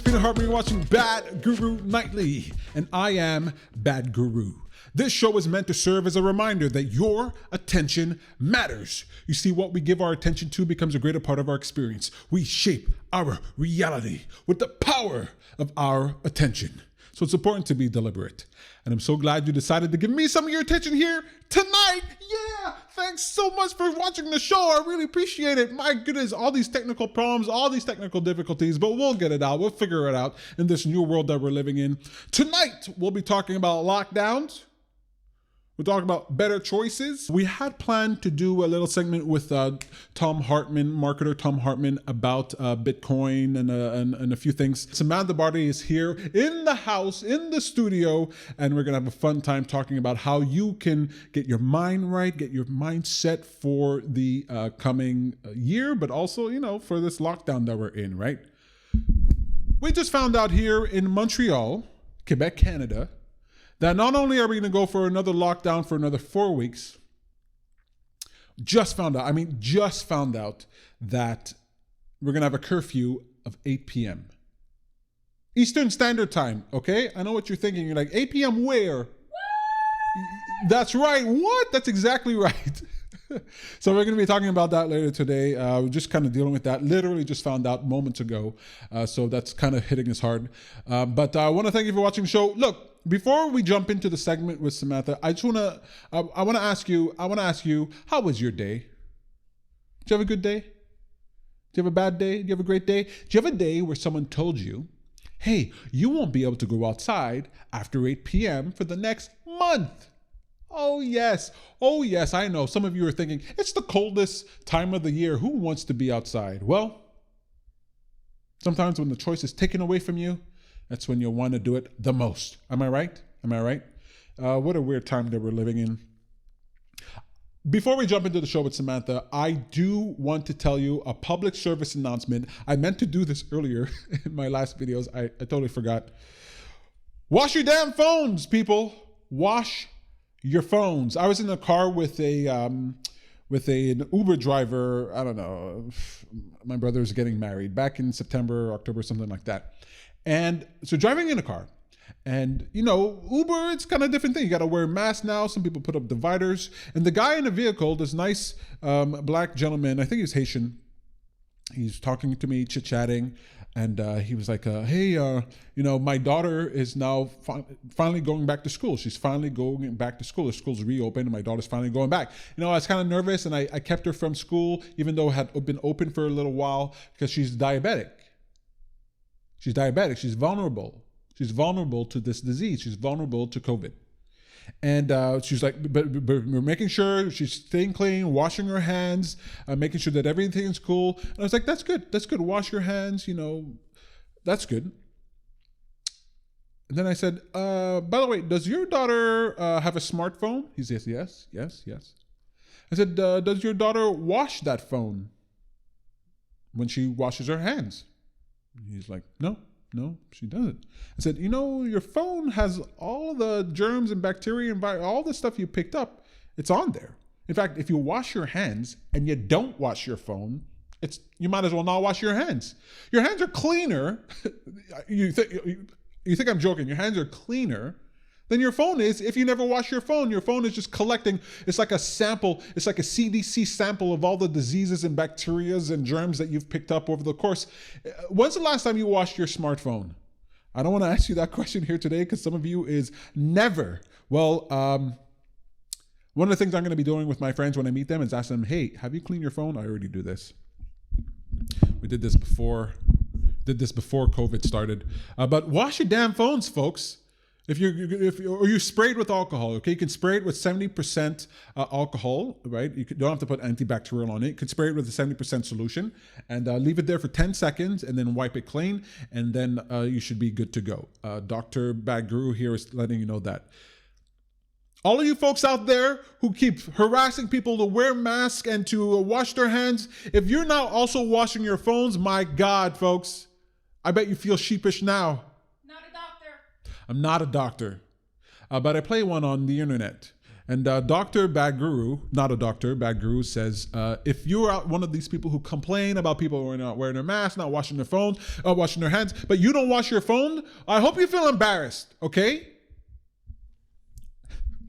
Peter Hartman, you're watching Bad Guru Nightly, and I am Bad Guru. This show is meant to serve as a reminder that your attention matters. You see, what we give our attention to becomes a greater part of our experience. We shape our reality with the power of our attention. So it's important to be deliberate. And I'm so glad you decided to give me some of your attention here tonight. Yeah, thanks so much for watching the show. I really appreciate it. My goodness, all these technical problems, all these technical difficulties, but we'll get it out. We'll figure it out in this new world that we're living in. Tonight, we'll be talking about lockdowns. We're talking about better choices. We had planned to do a little segment with Tom Hartman, marketer Tom Hartman, about Bitcoin and a few things. Samantha Barley is here in the house, in the studio, and we're gonna have a fun time talking about how you can get your mind right, get your mind set for the coming year, but also, you know, for this lockdown that we're in, right? We just found out here in Montreal, Quebec, Canada, that not only are we going to go for another lockdown for another 4 weeks, just found out that we're going to have a curfew of 8 p.m. Eastern Standard Time, okay? I know what you're thinking. You're like, 8 p.m. where? What? That's right. What? That's exactly right. So we're going to be talking about that later today. We're just kind of dealing with that. Literally just found out moments ago. So that's kind of hitting us hard. But I want to thank you for watching the show. Look, before we jump into the segment with Samantha, I want to ask you, how was your day? Did you have a good day? Did you have a bad day? Did you have a great day? Did you have a day where someone told you, hey, you won't be able to go outside after 8 p.m. for the next month? Oh yes, I know. Some of you are thinking, it's the coldest time of the year. Who wants to be outside? Well, sometimes when the choice is taken away from you, that's when you'll want to do it the most. Am I right? What a weird time that we're living in. Before we jump into the show with Samantha, I do want to tell you a public service announcement. I meant to do this earlier in my last videos. I totally forgot. Wash your damn phones, people. Wash your phones. I was in a car with an Uber driver. I don't know. My brother's getting married back in September, October, something like that. And so driving in a car, and you know, Uber, it's kind of a different thing. You got to wear a mask now. Some people put up dividers. And the guy in the vehicle, this nice black gentleman, I think he's Haitian. He's talking to me, chit-chatting. And he was like, hey, you know, my daughter is now finally going back to school. She's finally going back to school. The school's reopened and my daughter's finally going back. You know, I was kind of nervous and I kept her from school, even though it had been open for a little while, because she's diabetic. She's diabetic. She's vulnerable. She's vulnerable to this disease. She's vulnerable to COVID. And she's like, but we're making sure she's staying clean, washing her hands, making sure that everything's cool. And I was like, that's good. That's good. Wash your hands, you know, that's good. And then I said, by the way, does your daughter have a smartphone? He says, yes. I said, does your daughter wash that phone when she washes her hands? He's like, no, she doesn't. I said, you know, your phone has all the germs and bacteria and all the stuff you picked up. It's on there. In fact, if you wash your hands and you don't wash your phone, you might as well not wash your hands. Your hands are cleaner. You think I'm joking. Your hands are cleaner than your phone is if you never wash your phone. Your phone is just collecting. It's like a sample. It's like a CDC sample of all the diseases and bacterias and germs that you've picked up over the course. When's the last time you washed your smartphone? I don't want to ask you that question here today because some of you is never. Well, one of the things I'm going to be doing with my friends when I meet them is ask them, hey, have you cleaned your phone? I already do this. We did this before COVID started. But wash your damn phones, folks. If you spray it with alcohol, okay, you can spray it with 70% alcohol, right? You don't have to put antibacterial on it. You can spray it with a 70% solution and leave it there for 10 seconds and then wipe it clean, and then you should be good to go. Dr. Bad Guru here is letting you know that. All of you folks out there who keep harassing people to wear masks and to wash their hands, if you're now also washing your phones, my God, folks, I bet you feel sheepish now. Not a doctor. I'm not a doctor, but I play one on the internet. And Dr. Bad Guru, not a doctor, Bad Guru says, if you're one of these people who complain about people who are not wearing their masks, not washing their phones, washing their hands, but you don't wash your phone, I hope you feel embarrassed, okay?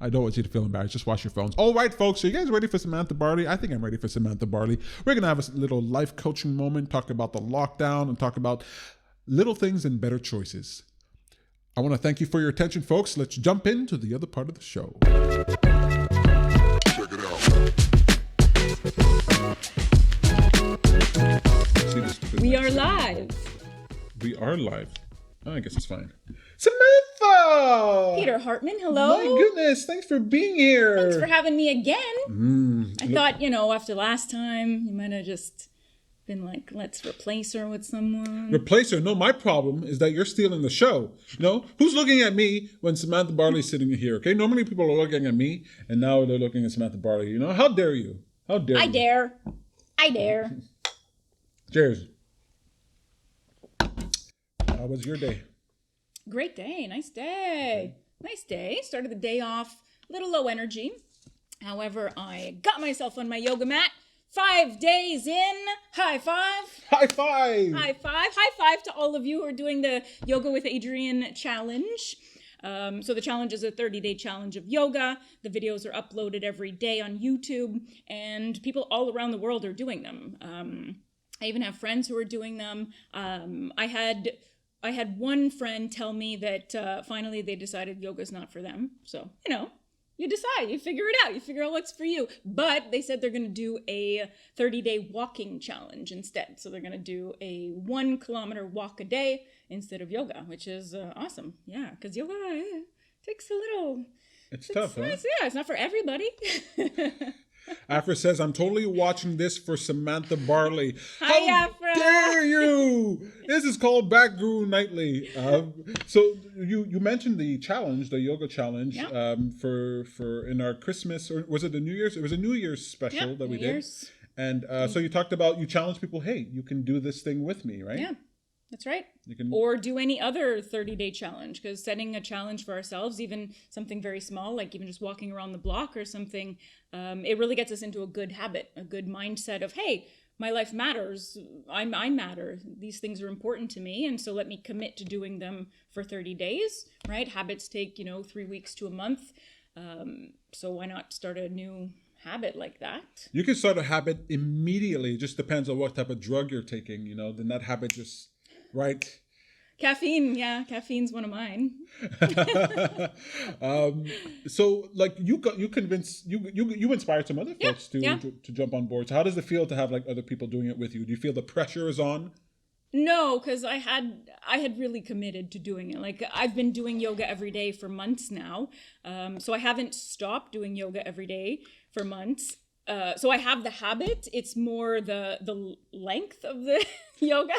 I don't want you to feel embarrassed. Just wash your phones. All right, folks. So you guys ready for Samantha Barley? I think I'm ready for Samantha Barley. We're going to have a little life coaching moment, talk about the lockdown and talk about little things and better choices. I want to thank you for your attention, folks. Let's jump into the other part of the show. Check it out. We are live. We are live. Oh, I guess it's fine. Samantha! Peter Hartman, hello. My goodness, thanks for being here. Thanks for having me again. I thought, after last time, you might have just been like, let's replace her with someone. Replace her? No, my problem is that you're stealing the show. Who's looking at me when Samantha Barley's sitting here, okay? Normally people are looking at me, and now they're looking at Samantha Barley. How dare you? How dare you? I dare. Cheers. How was your day? Great day. Nice day. Nice day. Started the day off a little low energy. However, I got myself on my yoga mat. 5 days in. High five. High five. High five. High five to all of you who are doing the Yoga with Adriene challenge. So the challenge is a 30-day challenge of yoga. The videos are uploaded every day on YouTube, and people all around the world are doing them. I even have friends who are doing them. I had one friend tell me that finally they decided yoga's not for them. So, you decide, you figure it out, you figure out what's for you. But they said they're going to do a 30-day walking challenge instead. So they're going to do a 1 kilometer walk a day instead of yoga, which is awesome. Yeah, because yoga takes a little... It's tough, huh? It's not for everybody. Afra says, I'm totally watching this for Samantha Barley. Hi, How Afra. dare you? This is called Back Guru Nightly. So you mentioned the challenge, the yoga challenge, for in our Christmas, or was it the New Year's? It was a New Year's special that we did. And so you talked about, you challenged people, hey, you can do this thing with me, right? Yeah. That's right. Or do any other 30-day challenge, because setting a challenge for ourselves, even something very small, like even just walking around the block or something, it really gets us into a good habit, a good mindset of, hey, my life matters. I matter. These things are important to me. And so let me commit to doing them for 30 days, right? Habits take, 3 weeks to a month. So why not start a new habit like that? You can start a habit immediately. It just depends on what type of drug you're taking, then that habit just... Right. Caffeine, yeah. Caffeine's one of mine. So like you convinced, you inspired some other folks to jump on board. So how does it feel to have like other people doing it with you? Do you feel the pressure is on? No, because I had really committed to doing it. Like I've been doing yoga every day for months now. So I haven't stopped doing yoga every day for months. So I have the habit. It's more the length of the yoga.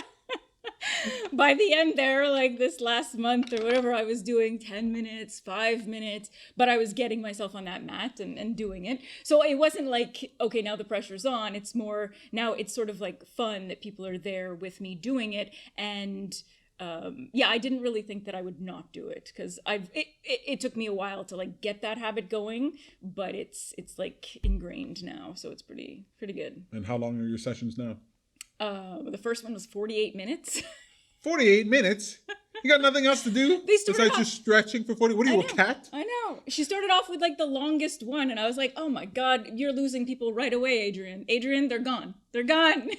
By the end there, like this last month or whatever, I was doing 10 minutes, 5 minutes, but I was getting myself on that mat and doing it. So it wasn't like, okay, now the pressure's on. It's more, now it's sort of like fun that people are there with me doing it. And I didn't really think that I would not do it, because it took me a while to like get that habit going, but it's like ingrained now. So it's pretty good. And how long are your sessions now? The first one was 48 minutes. 48 minutes? You got nothing else to do besides just stretching for 40? What are you, a cat? I know. She started off with like the longest one, and I was like, oh my God, you're losing people right away, Adriene. Adriene, they're gone. They're gone.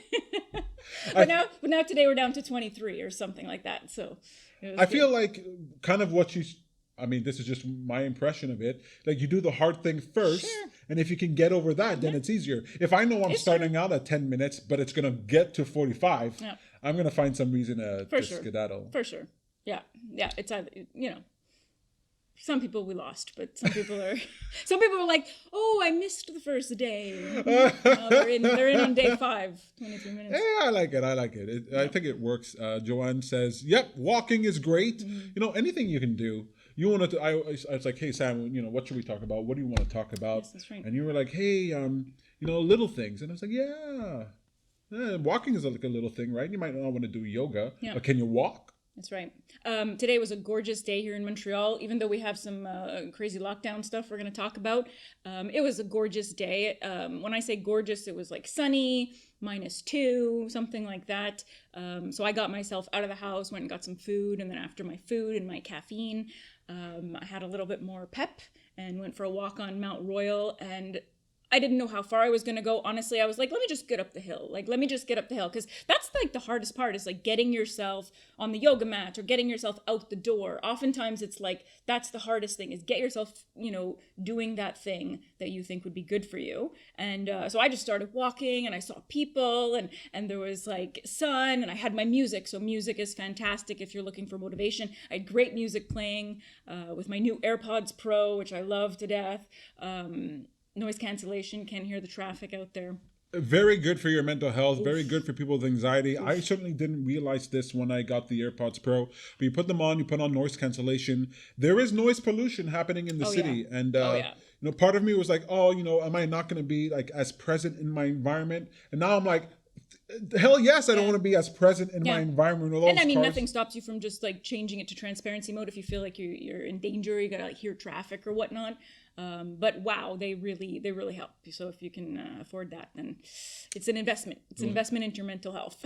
But now today we're down to 23 or something like that. So I feel like kind of what this is just my impression of it. Like you do the hard thing first, and if you can get over that, then it's easier. If I know I'm starting out at 10 minutes, but it's going to get to 45, I'm going to find some reason to skedaddle. For sure. Yeah. It's either, some people we lost, but some people are like, oh, I missed the first day. They're in on day 5, 23 minutes. Yeah, I like it. I think it works. Joanne says, yep, walking is great. Mm-hmm. Anything you can do. You wanted to, I was like, hey, Sam, what should we talk about? What do you want to talk about? Yes, that's right. And you were like, hey, little things. And I was like, yeah, walking is like a little thing, right? You might not want to do yoga, but can you walk? That's right. Today was a gorgeous day here in Montreal, even though we have some crazy lockdown stuff we're going to talk about. It was a gorgeous day. When I say gorgeous, it was like sunny, -2, something like that. So I got myself out of the house, went and got some food, and then after my food and my caffeine, I had a little bit more pep and went for a walk on Mount Royal, and I didn't know how far I was going to go. Honestly, I was like, let me just get up the hill. Like, let me just get up the hill. Because that's like the hardest part is like getting yourself on the yoga mat or getting yourself out the door. Oftentimes it's like, that's the hardest thing is get yourself, doing that thing that you think would be good for you. And so I just started walking and I saw people and there was like sun and I had my music. So music is fantastic if you're looking for motivation. I had great music playing with my new AirPods Pro, which I love to death. Noise cancellation, can't hear the traffic out there. Very good for your mental health. Oof. Very good for people with anxiety. Oof. I certainly didn't realize this when I got the AirPods Pro. But you put them on, you put on noise cancellation. There is noise pollution happening in the city. Yeah. And part of me was like, am I not going to be like as present in my environment? And now I'm like, hell yes, I don't want to be as present in my environment. With all and I mean, cars. Nothing stops you from just like changing it to transparency mode if you feel like you're in danger. You gotta like hear traffic or whatnot. But wow, they really help. So if you can afford that, then it's an investment. It's an investment into your mental health.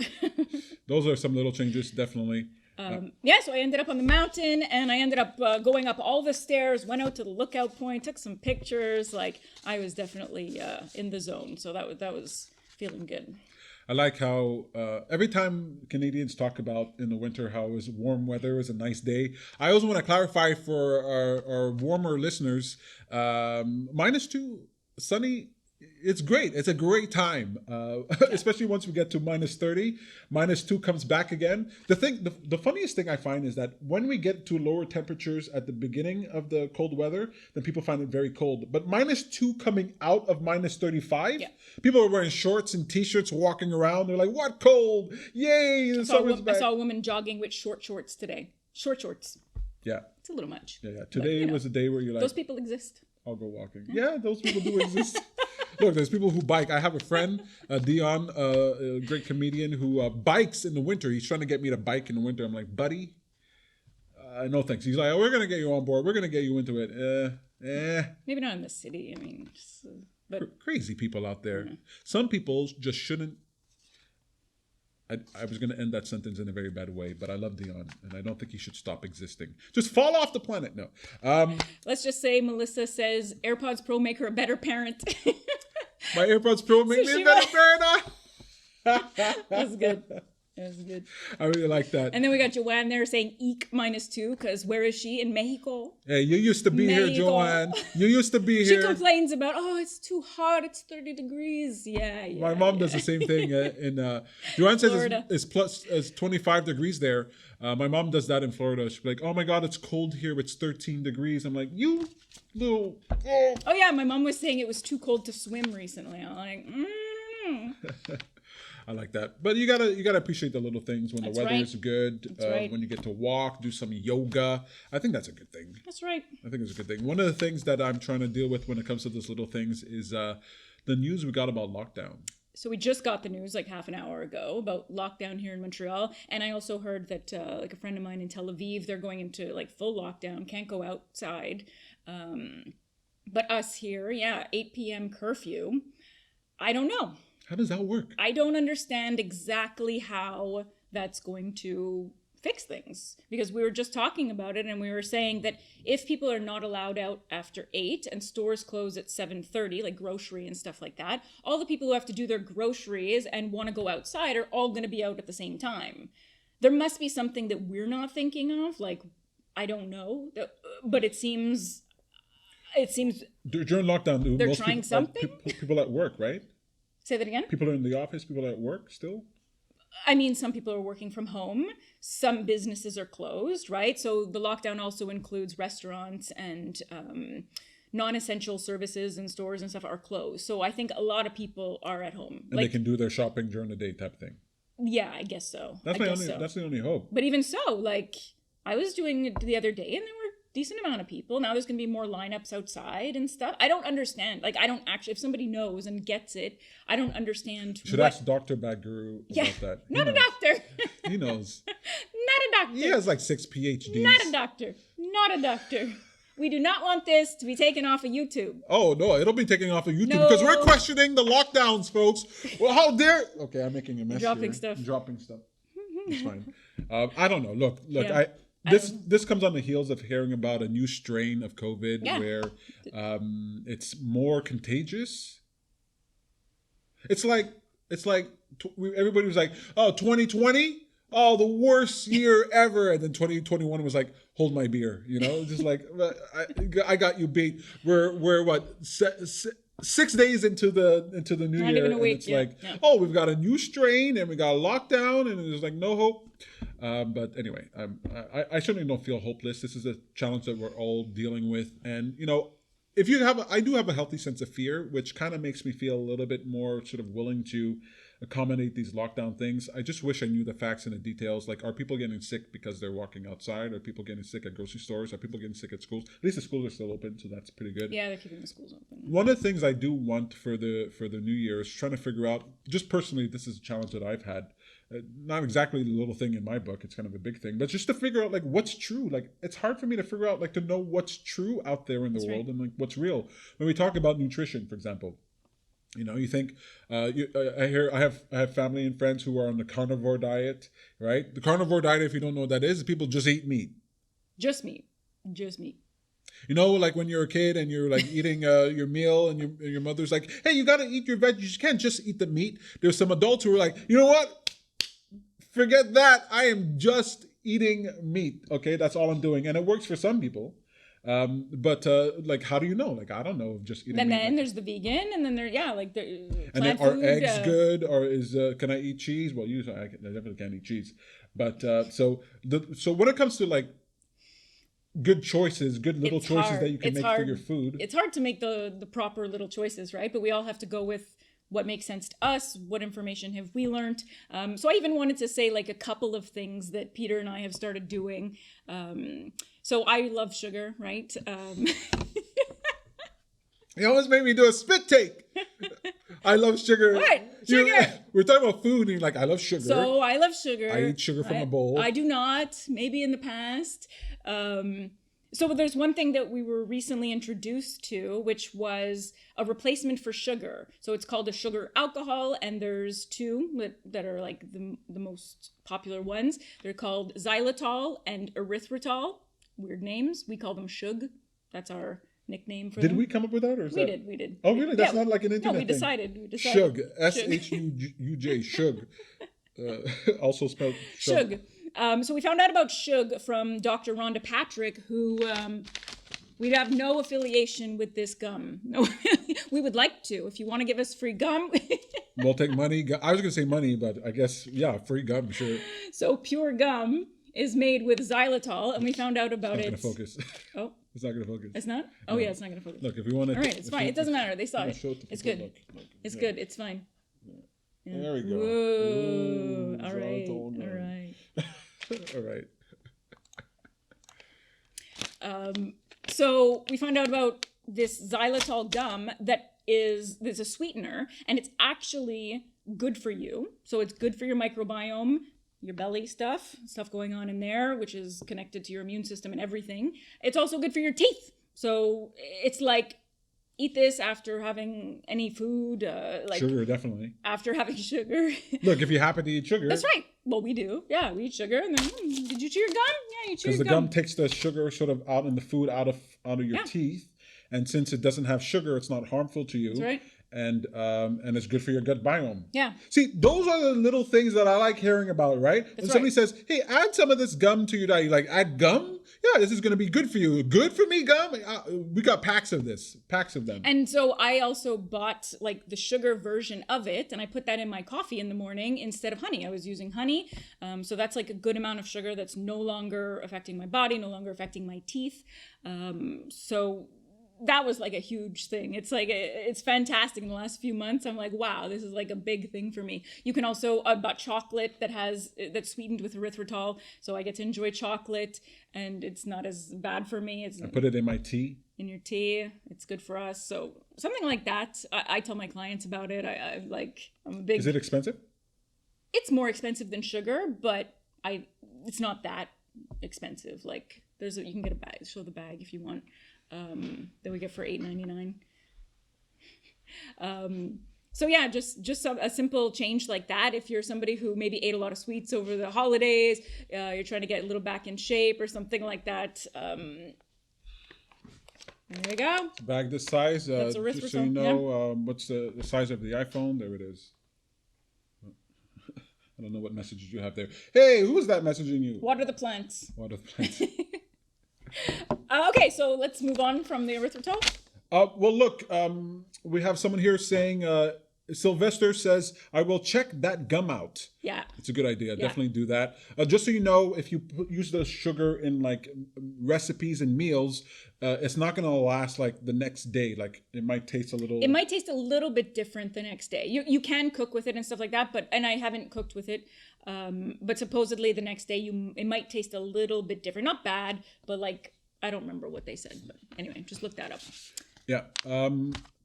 Those are some little changes, definitely. So I ended up on the mountain and I ended up going up all the stairs, went out to the lookout point, took some pictures. Like I was definitely in the zone. So that was feeling good. I like how every time Canadians talk about in the winter how it was warm weather, it was a nice day. I always want to clarify for our warmer listeners, -2, sunny, it's great. It's a great time, especially once we get to -30. -2 comes back again. The funniest thing I find is that when we get to lower temperatures at the beginning of the cold weather, then people find it very cold. But -2 coming out of -35, people are wearing shorts and t-shirts walking around. They're like, what cold? Yay, the summer's back. I saw a woman jogging with short shorts today. Short shorts. Yeah. It's a little much. Yeah. Today was a day where you're like... Those people exist. I'll go walking. Yeah, those people do exist. Look, there's people who bike. I have a friend, Dion, a great comedian who bikes in the winter. He's trying to get me to bike in the winter. I'm like, buddy, no thanks. He's like, we're going to get you on board. We're going to get you into it. Maybe not in the city. I mean, but crazy people out there. Some people just shouldn't. I was going to end that sentence in a very bad way, but I love Dion, and I don't think he should stop existing. Just fall off the planet. No. Let's just say Melissa says AirPods Pro make her a better parent. My AirPods Pro make me a better parent. That's good. That was good. I really like that. And then we got Joanne there saying eek -2 because where is she? In Mexico. Hey, you used to be here, Joanne. You used to be here. She complains about, it's too hot. It's 30 degrees. Yeah. My mom does the same thing. Joanne says it's 25 degrees there. My mom does that in Florida. She's like, oh my God, it's cold here. It's 13 degrees. I'm like, you little... Oh yeah, my mom was saying it was too cold to swim recently. I'm like, I like that. But you gotta appreciate the little things when the weather is good, right. When you get to walk, do some yoga. I think that's a good thing. That's right. I think it's a good thing. One of the things that I'm trying to deal with when it comes to those little things is the news we got about lockdown. So we just got the news like half an hour ago about lockdown here in Montreal. And I also heard that like a friend of mine in Tel Aviv, they're going into like full lockdown, can't go outside. But us here, 8 p.m. curfew. I don't know. How does that work? I don't understand exactly how that's going to fix things, because we were just talking about it and we were saying that if people are not allowed out after 8 and stores close at 7:30, like grocery and stuff like that, all the people who have to do their groceries and want to go outside are all going to be out at the same time. There must be something that we're not thinking of, like, I don't know, but it seems during lockdown, they're trying something. People at work, right? Say that again? People are in the office, people are at work still? I mean, some people are working from home. Some businesses are closed, right? So the lockdown also includes restaurants and non-essential services and stores and stuff are closed. So I think a lot of people are at home. And they can do their shopping during the day type thing. Yeah, I guess so. That's the only hope. But even so, like, I was doing it the other day and there were decent amount of people. Now there's going to be more lineups outside and stuff. I don't understand. Like, I don't actually, if somebody knows and gets it, I don't understand. You should ask Dr. Bad Guru about that. Not a doctor. He knows. Not a doctor. He has like 6 PhDs. Not a doctor. Not a doctor. We do not want this to be taken off of YouTube. Oh, no, it'll be taken off of YouTube No. because we're questioning the lockdowns, folks. Well, how dare... Okay, I'm making a mess Dropping here. stuff. Dropping stuff. It's fine. I don't know. Look. Yeah. This comes on the heels of hearing about a new strain of COVID where it's more contagious. It's like everybody was like, oh, 2020, oh, the worst year ever, and then 2021 was like, hold my beer, just like I got you beat. We're what 6 days into the new Not year, even a and week, it's oh, we've got a new strain and we got a lockdown, and there's like no hope. But anyway, I certainly don't feel hopeless. This is a challenge that we're all dealing with, and if you have, I do have a healthy sense of fear, which kind of makes me feel a little bit more sort of willing to accommodate these lockdown things. I just wish I knew the facts and the details. Like, are people getting sick because they're walking outside? Are people getting sick at grocery stores? Are people getting sick at schools? At least the schools are still open, so that's pretty good. Yeah, they're keeping the schools open. One of the things I do want for the new year is trying to figure out, just personally, this is a challenge that I've had. Not exactly the little thing in my book, it's kind of a big thing, but just to figure out like what's true. Like, it's hard for me to figure out, like, to know what's true out there in the world and like what's real. When we talk about nutrition, for example, you think I have family and friends who are on the carnivore diet, right? The carnivore diet, if you don't know what that is people just eat meat. Just meat. Like when you're a kid and you're like eating your meal, and your mother's like, hey, you got to eat your veggies. You can't just eat the meat. There's some adults who are like, you know what? Forget that. I am just eating meat. Okay, that's all I'm doing. And it works for some people. But like, how do you know? Like, I don't know, just eating meat. And then there's the vegan, and then and then are eggs good, or can I eat cheese? Well, usually I definitely can't eat cheese. But so when it comes to like good choices, good little choices that you can make for your food. It's hard to make the proper little choices, right? But we all have to go with what makes sense to us. What information have we learned? So I even wanted to say like a couple of things that Peter and I have started doing. So I love sugar, right? You almost made me do a spit take. I love sugar. What? Sugar. We're talking about food, and you're like, I love sugar. So I love sugar. I eat sugar from a bowl. I do not. Maybe in the past. So there's one thing that we were recently introduced to, which was a replacement for sugar. So it's called a sugar alcohol, and there's two that are like the most popular ones. They're called xylitol and erythritol. Weird names. We call them Shug. That's our nickname for them. Did we come up with that, or is we that... did. Oh, really? That's not like an internet thing. No, we decided. Shug. S-H-U-J. Shug. Also spelled Shug. So we found out about Shug from Dr. Rhonda Patrick, who we have no affiliation with this gum. No, we would like to. If you want to give us free gum. We'll take money. I was going to say money, but I guess, yeah, free gum, sure. So pure gum is made with xylitol, and we found out about it. It's not going to focus. Oh. It's not going to focus. It's not? Oh, yeah, it's not going to focus. Look, if you want to... All right, it's fine. It doesn't matter. They saw it. It's good. Look. It's good. It's fine. Yeah. There we go. Whoa. All right. All right. So we found out about this xylitol gum there's a sweetener, and it's actually good for you. So it's good for your microbiome, your belly stuff going on in there, which is connected to your immune system and everything. It's also good for your teeth. So it's like, eat this after having any food. Like sugar, definitely. After having sugar. Look, if you happen to eat sugar. That's right. Well, we do. Yeah, we eat sugar. And then, did you chew your gum? Yeah, you chew your gum. Because the gum takes the sugar sort of out in the food, out of your teeth. And since it doesn't have sugar, it's not harmful to you. That's right. And it's good for your gut biome. Yeah. See, those are the little things that I like hearing about, right? When somebody says, hey, add some of this gum to your diet. You're like, add gum? Yeah, this is going to be good for you. Good for me, gum? We got packs of them. And so I also bought like the sugar version of it, and I put that in my coffee in the morning instead of honey. I was using honey. So that's like a good amount of sugar that's no longer affecting my body, no longer affecting my teeth. So that was like a huge thing. It's like, it's fantastic. In the last few months, I'm like, wow, this is like a big thing for me. You can also, I bought chocolate that's sweetened with erythritol. So I get to enjoy chocolate, and it's not as bad for me. I put it in my tea. In your tea. It's good for us. So something like that. I tell my clients about it. I'm a big... Is it expensive? It's more expensive than sugar, but it's not that expensive. Like you can get a bag. Show the bag if you want. That we get for $8.99. So yeah, just a simple change like that. If you're somebody who maybe ate a lot of sweets over the holidays, you're trying to get a little back in shape or something like that. There you go. Bag this size. That's a just so you know, what's the size of the iPhone? There it is. I don't know what messages you have there. Hey, who is that messaging you? Water the plants. Water the plants. Okay, so let's move on from the erythritol. Well, look, we have someone here saying, Sylvester says, I will check that gum out. Yeah. It's a good idea. Definitely do that. Just so you know, if you use the sugar in like recipes and meals, it's not going to last like the next day. Like it might taste a little... It might taste a little bit different the next day. You can cook with it and stuff like that, and I haven't cooked with it. But supposedly the next day it might taste a little bit different. Not bad, but like, I don't remember what they said. But anyway, just look that up. Yeah.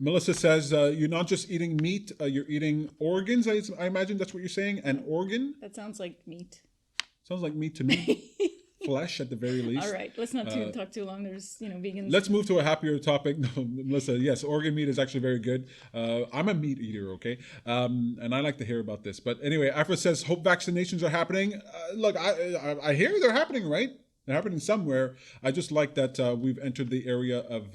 Melissa says, you're not just eating meat, you're eating organs. I imagine that's what you're saying. An organ? That sounds like meat. Sounds like meat to me. Flesh at the very least. All right. Let's not talk too long. There's, vegans. Let's move to a happier topic. No, Melissa, yes, organ meat is actually very good. I'm a meat eater, okay? And I like to hear about this. But anyway, Afra says, hope vaccinations are happening. Look, I hear they're happening, right? They're happening somewhere. I just like that we've entered the area of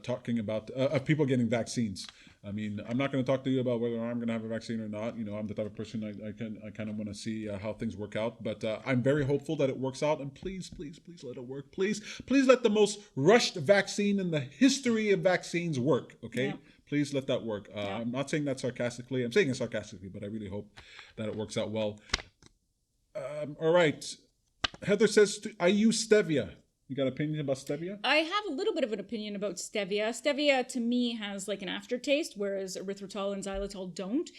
talking about of people getting vaccines. I mean, I'm not going to talk to you about whether I'm going to have a vaccine or not. I'm the type of person I kind of want to see how things work out. But I'm very hopeful that it works out. And please let it work. Please let the most rushed vaccine in the history of vaccines work. Okay. Yeah. Please let that work. I'm not saying that sarcastically. I'm saying it sarcastically, but I really hope that it works out well. All right. Heather says, I use stevia. You got an opinion about stevia? I have a little bit of an opinion about stevia. Stevia, to me, has like an aftertaste, whereas erythritol and xylitol don't.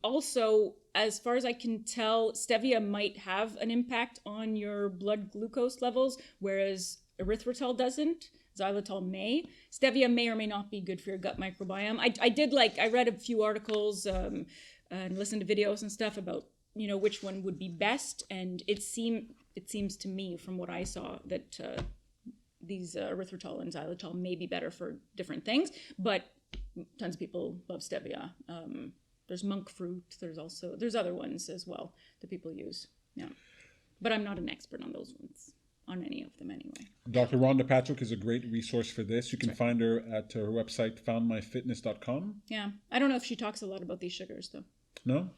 Also, as far as I can tell, stevia might have an impact on your blood glucose levels, whereas erythritol doesn't. Xylitol may. Stevia may or may not be good for your gut microbiome. I read a few articles and listened to videos and stuff about, which one would be best, and it seems to me, from what I saw, that these erythritol and xylitol may be better for different things, but tons of people love stevia. There's monk fruit. There's other ones as well that people use. Yeah, but I'm not an expert on those ones, on any of them anyway. Dr. Rhonda Patrick is a great resource for this. You can find her at her website, foundmyfitness.com. Yeah, I don't know if she talks a lot about these sugars though. No.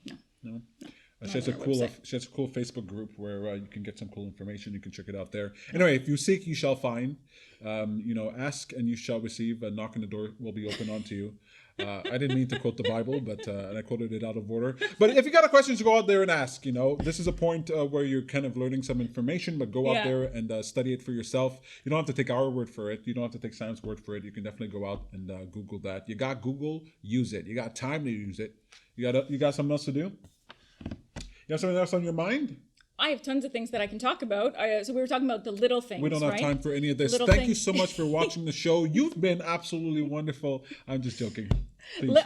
She has a cool Facebook group where you can get some cool information. You can check it out there. Anyway, if you seek, you shall find. Ask and you shall receive. A knock on the door will be open unto you. I didn't mean to quote the Bible, but and I quoted it out of order. But if you got a question, go out there and ask. This is a point where you're kind of learning some information, but go out there and study it for yourself. You don't have to take our word for it. You don't have to take Sam's word for it. You can definitely go out and Google that. You got Google, use it. You got time to use it. You got something else to do? You have something else on your mind? I have tons of things that I can talk about. So we were talking about the little things. We don't have time for any of this. Thank you so much for watching the show. You've been absolutely wonderful. I'm just joking.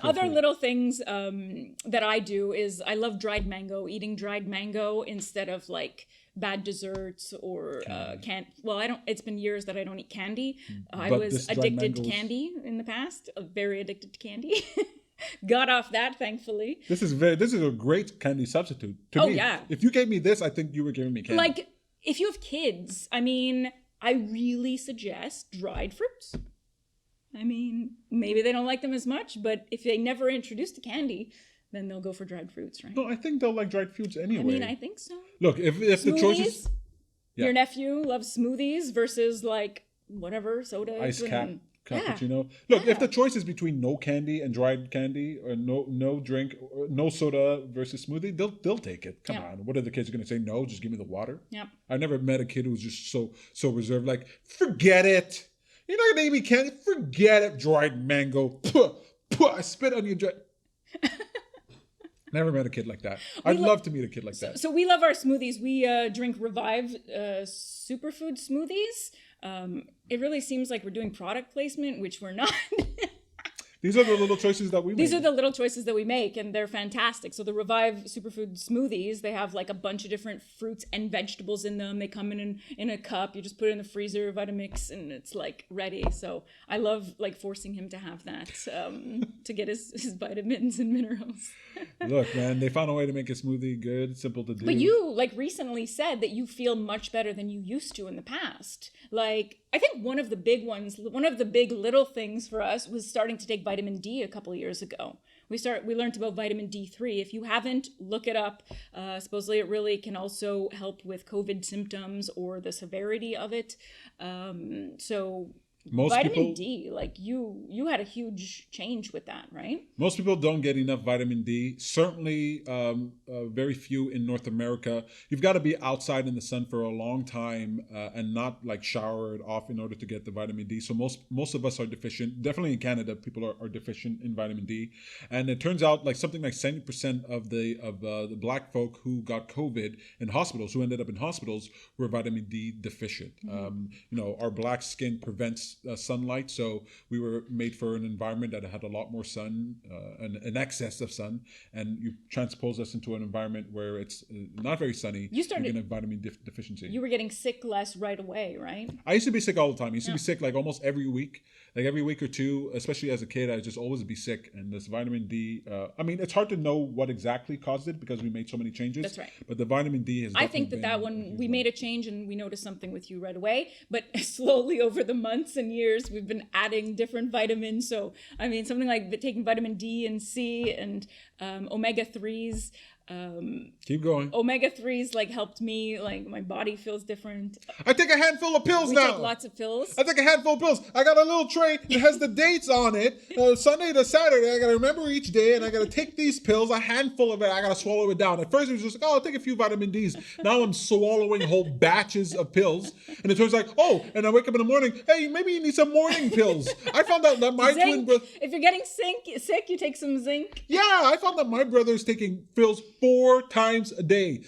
Other little things that I do is I love dried mango, eating dried mango instead of like bad desserts or it's been years that I don't eat candy. I was addicted to candy in the past, very addicted to candy. Got off that, thankfully. This is a great candy substitute to me. Yeah. If you gave me this, I think you were giving me candy. Like, if you have kids, I really suggest dried fruits. Maybe they don't like them as much, but if they never introduced to candy, then they'll go for dried fruits, right? No, I think they'll like dried fruits anyway. I think so. Look, if the choice is... Yeah. Your nephew loves smoothies versus like whatever, soda. Ice cap. Cappuccino. Look, if the choice is between no candy and dried candy, or no drink, or no soda versus smoothie, they'll take it. Come on, what are the kids going to say? No, just give me the water. Yeah. I never met a kid who was just so reserved. Like, forget it. You're not going to eat me candy. Forget it. Dried mango. Puh, puh, I spit on your dried. Never met a kid like that. I'd love to meet a kid like that. So we love our smoothies. We drink Revive superfood smoothies. It really seems like we're doing product placement, which we're not. These are the little choices that we make. These are the little choices that we make, and they're fantastic. So the Revive Superfood smoothies, they have like a bunch of different fruits and vegetables in them. They come in a cup. You just put it in the freezer, Vitamix, and it's like ready. So I love like forcing him to have that to get his vitamins and minerals. Look, man, they found a way to make a smoothie good, simple to do. But you like recently said that you feel much better than you used to in the past. Like, I think one of the big little things for us was starting to take vitamin D a couple of years ago. We learned about vitamin D3. If you haven't, look it up. Supposedly it really can also help with COVID symptoms or the severity of it. So most vitamin people, D, like you had a huge change with that, right? Most people don't get enough vitamin D. Certainly, very few in North America. You've got to be outside in the sun for a long time and not like shower it off in order to get the vitamin D. So most of us are deficient. Definitely in Canada, people are deficient in vitamin D. And it turns out like something like 70% of the black folk who got COVID in hospitals, who ended up in hospitals, were vitamin D deficient. Our black skin prevents sunlight, so we were made for an environment that had a lot more sun, an excess of sun, and you transpose us into an environment where it's not very sunny. You're going to have vitamin deficiency. You were getting sick less right away, right? I used to be sick all the time. I used to be sick like almost every week. Like every week or two, especially as a kid, I just always be sick. And this vitamin D, it's hard to know what exactly caused it because we made so many changes. That's right. But the vitamin D has. I think that one, we made a change and we noticed something with you right away. But slowly over the months and years, we've been adding different vitamins. So, something like taking vitamin D and C and omega-3s. Keep going. Omega-3s like helped me, like my body feels different. I take a handful of pills now. We take lots of pills. I take a handful of pills. I got a little tray that has the dates on it. Sunday to Saturday, I got to remember each day and I got to take these pills, a handful of it. I got to swallow it down. At first it was just like, I'll take a few vitamin Ds. Now I'm swallowing whole batches of pills. And it turns like, and I wake up in the morning, hey, maybe you need some morning pills. I found out that my twin brother. If you're getting sick, you take some zinc. Yeah, I found that my brother's taking pills 4 times a day.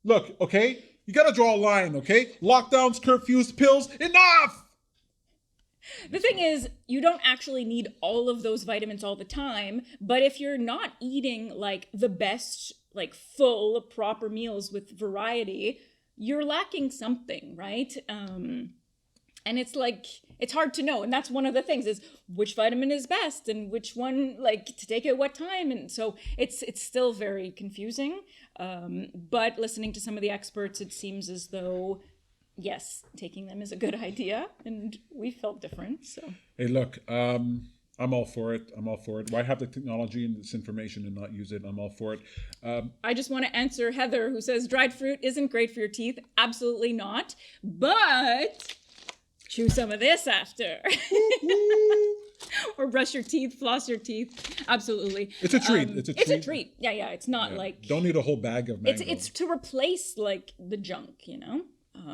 Look, okay? You gotta draw a line, okay? Lockdowns, curfews, pills, enough! The thing is, you don't actually need all of those vitamins all the time, but if you're not eating like the best, like full, proper meals with variety, you're lacking something, right? And it's like, it's hard to know. And that's one of the things is which vitamin is best and which one, like, to take at what time. And so it's still very confusing. But listening to some of the experts, it seems as though, yes, taking them is a good idea. And we felt different, so. Hey, look, I'm all for it. Why have the technology and this information and not use it? I'm all for it. I just want to answer Heather, who says dried fruit isn't great for your teeth. Absolutely not. But chew some of this after. Or brush your teeth, floss your teeth. Absolutely. It's a treat. It's a treat. Yeah. It's not like... Don't need a whole bag of mango. It's to replace, like, the junk, you know?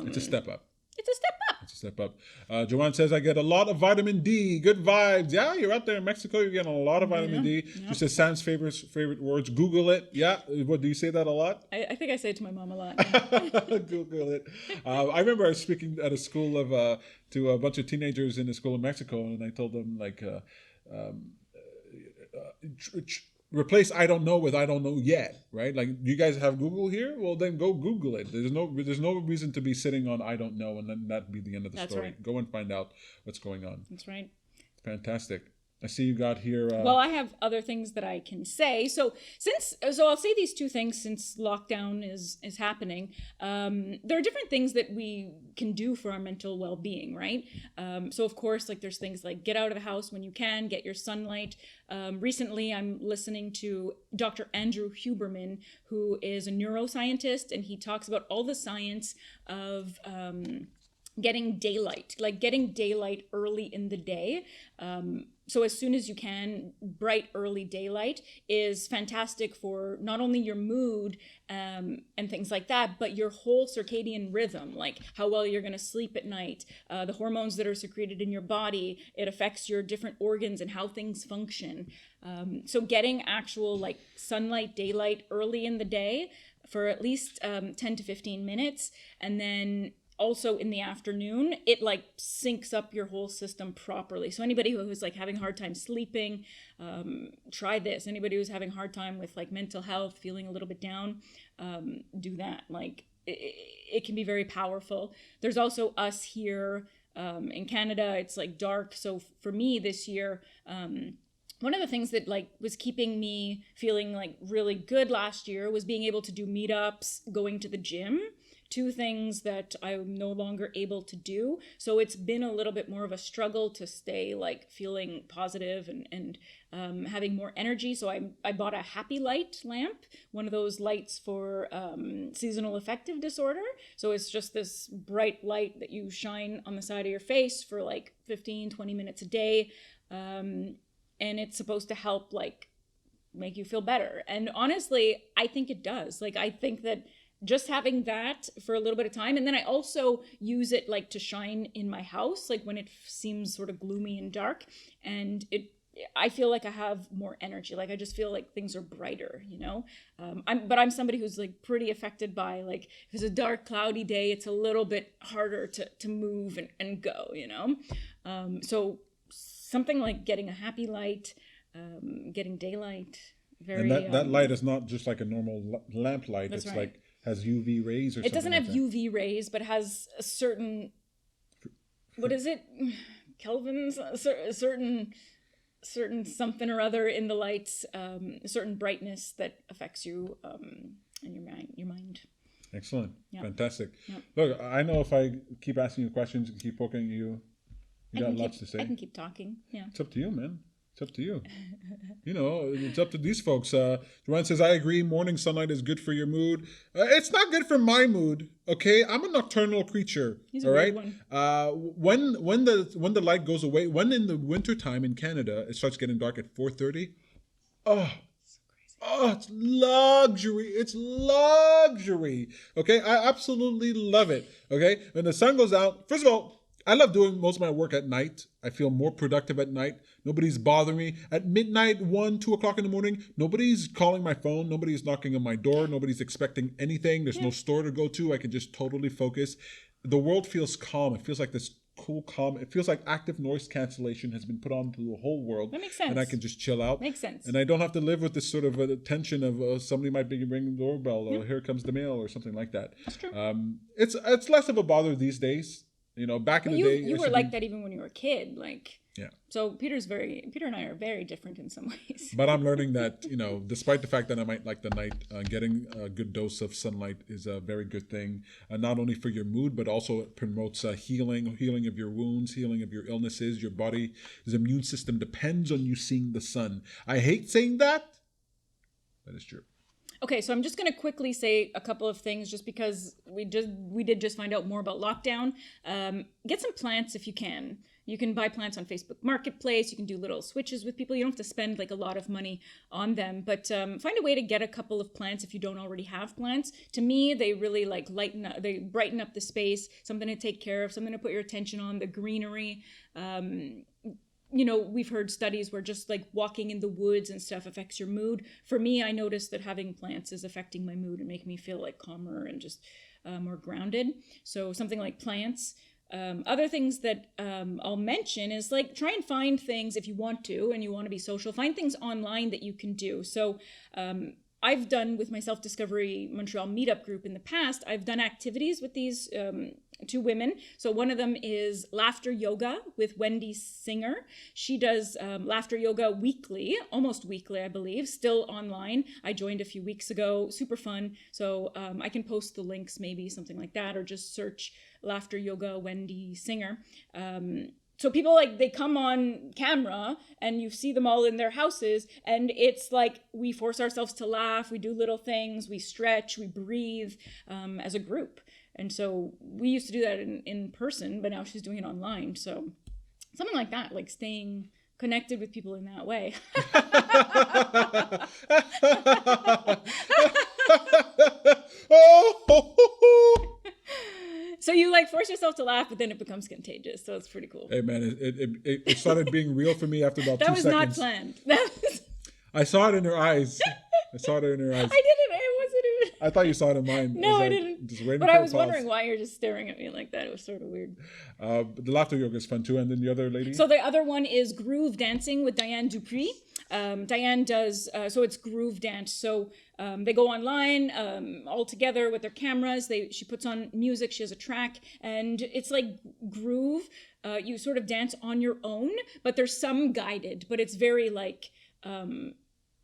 It's a step up. It's a step up. It's a step up. Joanne says, I get a lot of vitamin D. Good vibes. Yeah, you're out there in Mexico. You're getting a lot of vitamin D. Yeah. She says, Sam's favorite words. Google it. Yeah. What, do you say that a lot? I think I say it to my mom a lot. Google it. I remember I was speaking at a school to a bunch of teenagers in a school in Mexico, and I told them, like, replace I don't know with I don't know yet, right? Like, do you guys have Google here? Well, then go Google it. There's no reason to be sitting on I don't know and then that be the end of the story. Right. Go and find out what's going on. That's right. Fantastic. I see you got here. Well, I have other things that I can say. So I'll say these two things since lockdown is happening. There are different things that we can do for our mental well-being, right? So of course, like there's things like get out of the house when you can, get your sunlight. Recently, I'm listening to Dr. Andrew Huberman, who is a neuroscientist, and he talks about all the science of getting daylight early in the day. So as soon as you can, bright early daylight is fantastic for not only your mood and things like that, but your whole circadian rhythm, like how well you're going to sleep at night, the hormones that are secreted in your body. It affects your different organs and how things function. So getting actual like sunlight, daylight early in the day for at least 10 to 15 minutes, and then also in the afternoon, it like syncs up your whole system properly. So anybody who's like having a hard time sleeping, try this. Anybody who's having a hard time with like mental health, feeling a little bit down, do that. Like it can be very powerful. There's also us here in Canada. It's like dark. So for me this year, one of the things that like was keeping me feeling like really good last year was being able to do meetups, going to the gym, two things that I'm no longer able to do. So it's been a little bit more of a struggle to stay like feeling positive and having more energy. So I bought a happy light lamp, one of those lights for seasonal affective disorder. So it's just this bright light that you shine on the side of your face for like 15, 20 minutes a day. And it's supposed to help like make you feel better. And honestly, I think it does. Like, I think that just having that for a little bit of time. And then I also use it like to shine in my house, like when it seems sort of gloomy and dark, and I feel like I have more energy. Like I just feel like things are brighter, you know? I'm somebody who's like pretty affected by like, if it's a dark, cloudy day, it's a little bit harder to move and go, you know? So something like getting a happy light, getting daylight. And that light is not just like a normal lamp light. It's right. Like has UV rays or something. It doesn't have UV rays, but has a certain, what is it? Kelvins? A certain something or other in the lights, a certain brightness that affects you and your mind. Excellent. Yeah. Fantastic. Yeah. Look, I know if I keep asking you questions and keep poking you got lots to say. I can keep talking. Yeah. It's up to you, man. It's up to you. You know, it's up to these folks. Joanne says, I agree. Morning sunlight is good for your mood. It's not good for my mood. Okay. I'm a nocturnal creature. He's all right. One. When the light goes away, when in the wintertime in Canada, it starts getting dark at 4:30. Oh, it's luxury. It's luxury. Okay. I absolutely love it. Okay. When the sun goes out, first of all, I love doing most of my work at night. I feel more productive at night. Nobody's bothering me. At midnight, 1, 2 o'clock in the morning, nobody's calling my phone. Nobody's knocking on my door. Nobody's expecting anything. There's no store to go to. I can just totally focus. The world feels calm. It feels like this cool calm. It feels like active noise cancellation has been put on to the whole world. That makes sense. And I can just chill out. Makes sense. And I don't have to live with this sort of tension of somebody might be ringing the doorbell or here comes the mail or something like that. That's true. It's less of a bother these days. You know, back in the day, you were like that even when you were a kid, like. Yeah. So Peter and I are very different in some ways. But I'm learning that, you know, despite the fact that I might like the night, getting a good dose of sunlight is a very good thing, not only for your mood, but also it promotes healing of your wounds, healing of your illnesses. Your body's immune system depends on you seeing the sun. I hate saying that, but it's true. Okay, so I'm just going to quickly say a couple of things just because we did just find out more about lockdown. Get some plants if you can. You can buy plants on Facebook Marketplace. You can do little switches with people. You don't have to spend like a lot of money on them, but find a way to get a couple of plants if you don't already have plants. To me, they really like lighten up, they brighten up the space, something to take care of, something to put your attention on, the greenery. You know, we've heard studies where just like walking in the woods and stuff affects your mood. For me, I noticed that having plants is affecting my mood and making me feel like calmer and just more grounded. So something like plants. Other things that I'll mention is like try and find things if you want to and you want to be social, find things online that you can do. So I've done with my Self-Discovery Montreal meetup group in the past, I've done activities with these two women. So one of them is laughter yoga with Wendy Singer. She does laughter yoga weekly, almost weekly, I believe, still online. I joined a few weeks ago, super fun. So I can post the links, maybe something like that, or just search laughter yoga Wendy Singer. So people like, they come on camera and you see them all in their houses and it's like we force ourselves to laugh, we do little things, we stretch, we breathe as a group. And so we used to do that in person, but now she's doing it online. So something like that, like staying connected with people in that way. So you like force yourself to laugh, but then it becomes contagious. So it's pretty cool. Hey man, it started being real for me after about 2 seconds. That was not planned. I saw it in her eyes. I saw it in her eyes. I didn't. It wasn't even. I thought you saw it in mine. No, I didn't. Just waiting But for I a was pause. wondering why you're just staring at me like that. It was sort of weird. But the laughter yoga is fun too. And then the other lady? So the other one is groove dancing with Diane Dupree. Diane does, so it's groove dance. So they go online all together with their cameras. She puts on music. She has a track. And it's like groove. You sort of dance on your own. But there's some guided. But it's very like...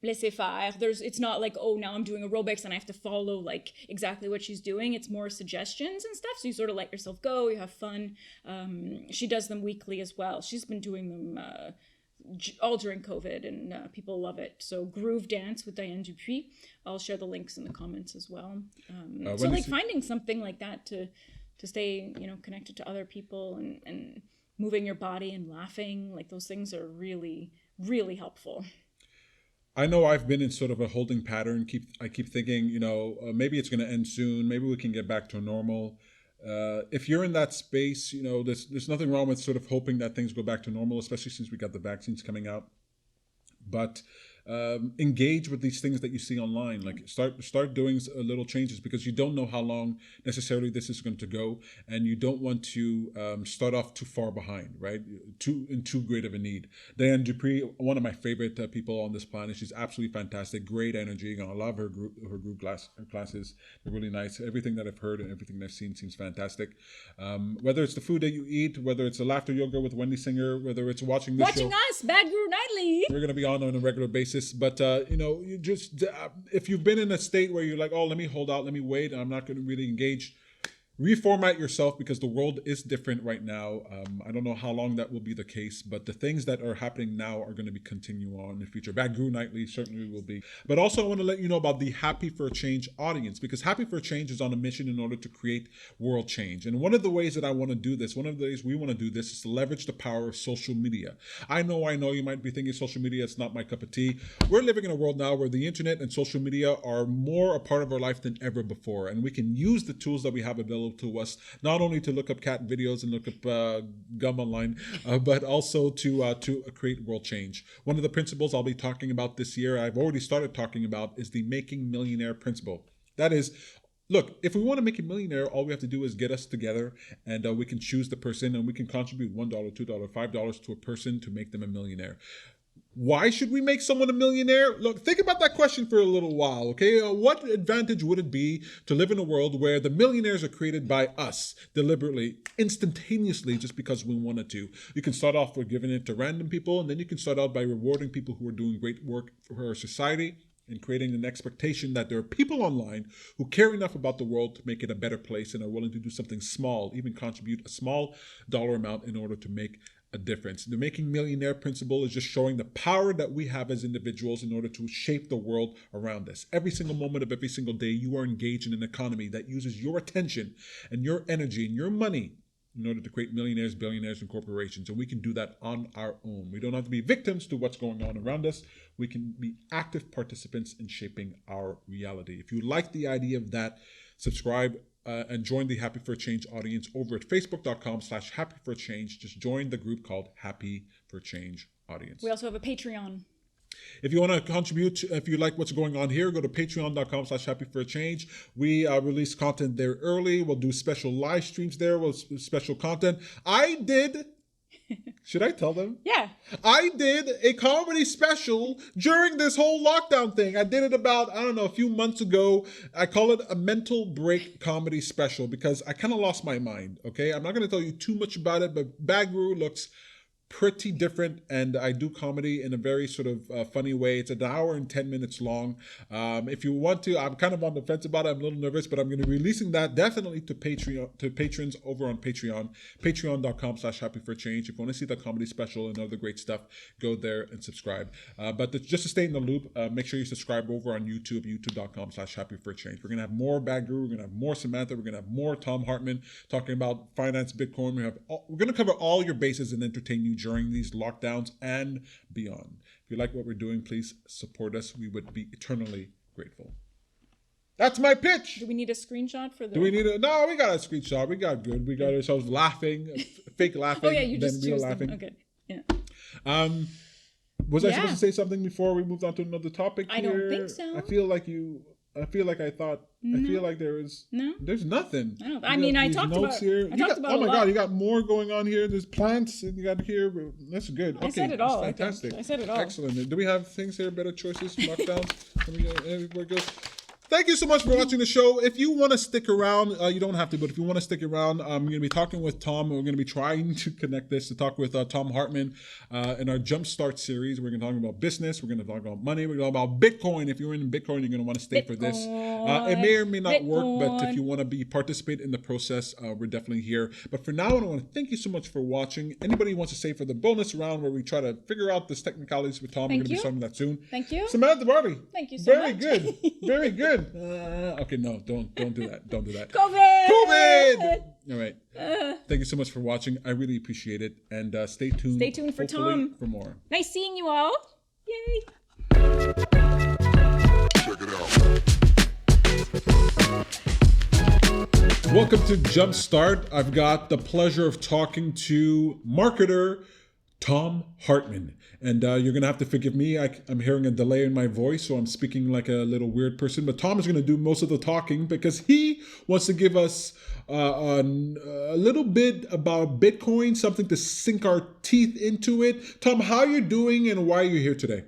laissez-faire. It's not like, oh, now I'm doing aerobics and I have to follow like exactly what she's doing. It's more suggestions and stuff. So you sort of let yourself go, you have fun. She does them weekly as well. She's been doing them all during COVID and people love it. So Groove Dance with Diane Dupree. I'll share the links in the comments as well. So like finding something like that to stay, connected to other people and moving your body and laughing, like those things are really, really helpful. I know I've been in sort of a holding pattern. I keep thinking, maybe it's going to end soon. Maybe we can get back to normal. If you're in that space, there's nothing wrong with sort of hoping that things go back to normal, especially since we got the vaccines coming out. But engage with these things that you see online. Like start doing little changes because you don't know how long necessarily this is going to go, and you don't want to start off too far behind, right? Too great of a need. Diane Dupree, one of my favorite people on this planet. She's absolutely fantastic, great energy. I love her group classes. They're really nice. Everything that I've heard and everything I've seen seems fantastic. Whether it's the food that you eat, whether it's a laughter yoga with Wendy Singer, whether it's watching this show. Watching us, Bad Guru Nightly. We're going to be on a regular basis. But, you just, if you've been in a state where you're like, oh, let me hold out, let me wait, and I'm not going to really engage, reformat yourself because the world is different right now. I don't know how long that will be the case, but the things that are happening now are going to be continue on in the future. Bad Guru Nightly certainly will be. But also I want to let you know about the Happy for a Change audience, because Happy for a Change is on a mission in order to create world change. And one of the ways that I want to do this, one of the ways we want to do this is to leverage the power of social media. I know you might be thinking social media is not my cup of tea. We're living in a world now where the internet and social media are more a part of our life than ever before. And we can use the tools that we have available to us, not only to look up cat videos and look up gum online, but also to create world change. One of the principles I'll be talking about this year, I've already started talking about, is the Making Millionaire principle. That is, look, if we want to make a millionaire, all we have to do is get us together and we can choose the person and we can contribute $1, $2, $5 to a person to make them a millionaire. Why should we make someone a millionaire? Look, think about that question for a little while, okay? What advantage would it be to live in a world where the millionaires are created by us deliberately, instantaneously, just because we wanted to? You can start off with giving it to random people, and then you can start out by rewarding people who are doing great work for our society and creating an expectation that there are people online who care enough about the world to make it a better place and are willing to do something small, even contribute a small dollar amount in order to make a difference. The Making Millionaire principle is just showing the power that we have as individuals in order to shape the world around us. Every single moment of every single day, you are engaged in an economy that uses your attention and your energy and your money in order to create millionaires, billionaires, and corporations. And we can do that on our own. We don't have to be victims to what's going on around us. We can be active participants in shaping our reality. If you like the idea of that, subscribe and join the Happy for a Change audience over at facebook.com/happyforchange. Just join the group called Happy for Change audience. We also have a Patreon. If you want to contribute, if you like what's going on here, go to patreon.com/happyforachange. We release content there early. We'll do special live streams there. We'll special content. Should I tell them? Yeah. I did a comedy special during this whole lockdown thing. I did it about, a few months ago. I call it a mental break comedy special because I kind of lost my mind, okay? I'm not going to tell you too much about it, but Bad Guru looks pretty different, and I do comedy in a very sort of funny way. It's an hour and 10 minutes long. If you want to, I'm kind of on the fence about it. I'm a little nervous, but I'm going to be releasing that definitely to patrons over on Patreon, patreon.com/happyforchange. If you want to see the comedy special and other great stuff, go there and subscribe. But just to stay in the loop, make sure you subscribe over on YouTube, youtube.com/happyforchange. We're going to have more Bad Guru. We're going to have more Samantha. We're going to have more Tom Hartman talking about finance, Bitcoin. We're going to cover all your bases and entertain you during these lockdowns and beyond. If you like what we're doing, please support us. We would be eternally grateful. That's my pitch. Do we need a screenshot for the... No, we got a screenshot. We got good. We got ourselves laughing, fake laughing. Oh, yeah, you just choose laughing. them. Okay, yeah. Was I supposed to say something before we moved on to another topic here? I don't think so. I feel like you... I feel like I thought. I feel like there is. No. There's nothing. I mean, I talked about. Here. I talked about. Oh my a lot. God! You got more going on here. There's plants, and you got here. That's good. Okay, I said it all. Fantastic. I said it all. Excellent. Do we have things here? Better choices, lockdowns. Everywhere goes. Thank you so much for watching the show. If you want to stick around, you don't have to, but if you want to stick around, we're going to be talking with Tom. We're going to be trying to connect this to talk with Tom Hartman in our Jumpstart series. We're going to talk about business. We're going to talk about money. We're going to talk about Bitcoin. If you're in Bitcoin, you're going to want to stay for this. It may or may not work, but if you want to participate in the process, we're definitely here. But for now, I want to thank you so much for watching. Anybody who wants to say for the bonus round where we try to figure out this technicalities with Tom, we're going to be starting that soon. Thank you. Samantha Barley. Thank you so Very much. good. Very good. Okay, no, don't do that. Don't do that. COVID. All right. Thank you so much for watching. I really appreciate it. And stay tuned. Stay tuned for Tom. For more. Nice seeing you all. Yay. Check it out. Welcome to Jumpstart. I've got the pleasure of talking to marketer Tom Hartman. And you're going to have to forgive me. I'm hearing a delay in my voice, so I'm speaking like a little weird person. But Tom is going to do most of the talking because he wants to give us a little bit about Bitcoin, something to sink our teeth into it. Tom, how are you doing and why are you here today?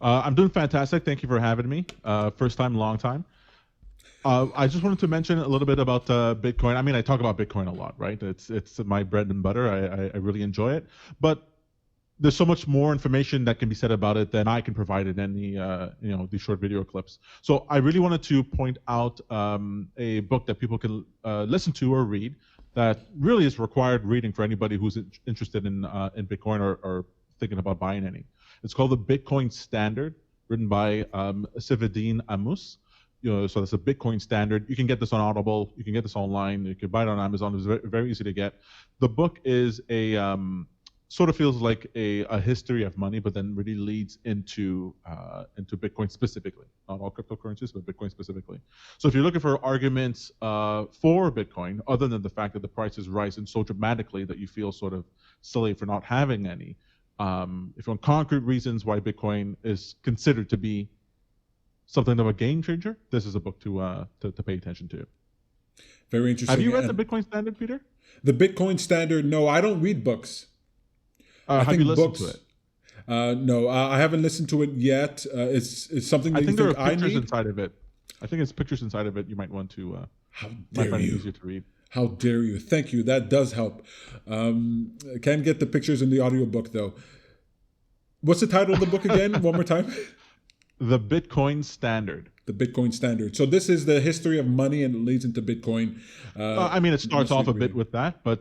I'm doing fantastic. Thank you for having me. First time, long time. I just wanted to mention a little bit about Bitcoin. I mean, I talk about Bitcoin a lot, right? It's my bread and butter. I really enjoy it. But there's so much more information that can be said about it than I can provide in any these short video clips. So I really wanted to point out a book that people can listen to or read that really is required reading for anybody who's interested in Bitcoin or thinking about buying any. It's called The Bitcoin Standard, written by Sivedine Amus. So that's a Bitcoin Standard. You can get this on Audible. You can get this online. You can buy it on Amazon. It's very, very easy to get. The book is sort of feels like a history of money, but then really leads into Bitcoin specifically. Not all cryptocurrencies, but Bitcoin specifically. So if you're looking for arguments for Bitcoin, other than the fact that the price is rising so dramatically that you feel sort of silly for not having any, if you want concrete reasons why Bitcoin is considered to be something of a game changer, this is a book to pay attention to. Very interesting. Have you read the Bitcoin Standard, Peter? The Bitcoin Standard? No, I don't read books. Have you listened to it? No, I haven't listened to it yet. It's something that I think there are I pictures need? inside of it. I think it's pictures inside of it. You might want to. How might dare find it you? easier to read. How dare you? Thank you. That does help. Can't get the pictures in the audiobook though. What's the title of the book again? One more time. The Bitcoin Standard. The Bitcoin Standard. So this is the history of money and it leads into Bitcoin. I mean, it starts off a bit with that, but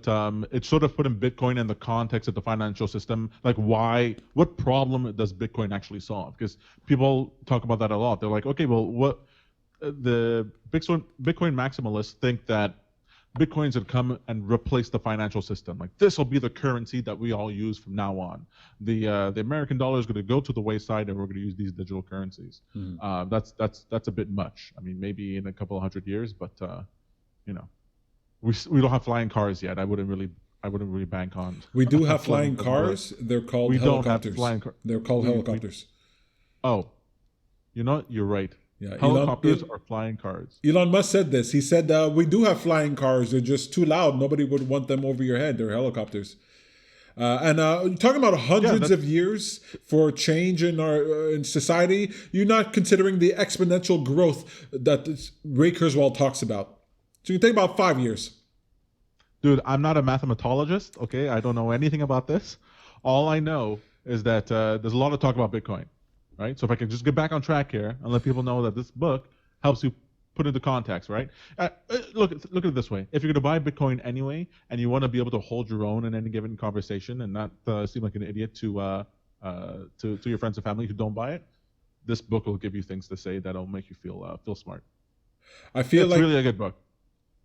it's sort of putting Bitcoin in the context of the financial system. Like what problem does Bitcoin actually solve? Because people talk about that a lot. They're like, okay, well, what the Bitcoin maximalists think that Bitcoins would come and replace the financial system. Like this will be the currency that we all use from now on. The American dollar is going to go to the wayside, and we're going to use these digital currencies. Mm-hmm. That's a bit much. I mean, maybe in a couple of 100 years, but we don't have flying cars yet. I wouldn't really bank on. We do have flying cars. They're called we helicopters. Don't have flying cars. They're called helicopters. You're right. Yeah, helicopters are flying cars. Elon Musk said this. He said, we do have flying cars. They're just too loud. Nobody would want them over your head. They're helicopters. And talking about hundreds of years for change in our in society, you're not considering the exponential growth that Ray Kurzweil talks about. So you think about 5 years. Dude, I'm not a mathematologist, okay? I don't know anything about this. All I know is that there's a lot of talk about Bitcoin. Right, so if I can just get back on track here and let people know that this book helps you put into context, right? Look at it this way: if you're going to buy Bitcoin anyway, and you want to be able to hold your own in any given conversation and not seem like an idiot to your friends and family who don't buy it, this book will give you things to say that'll make you feel smart. It's really a good book.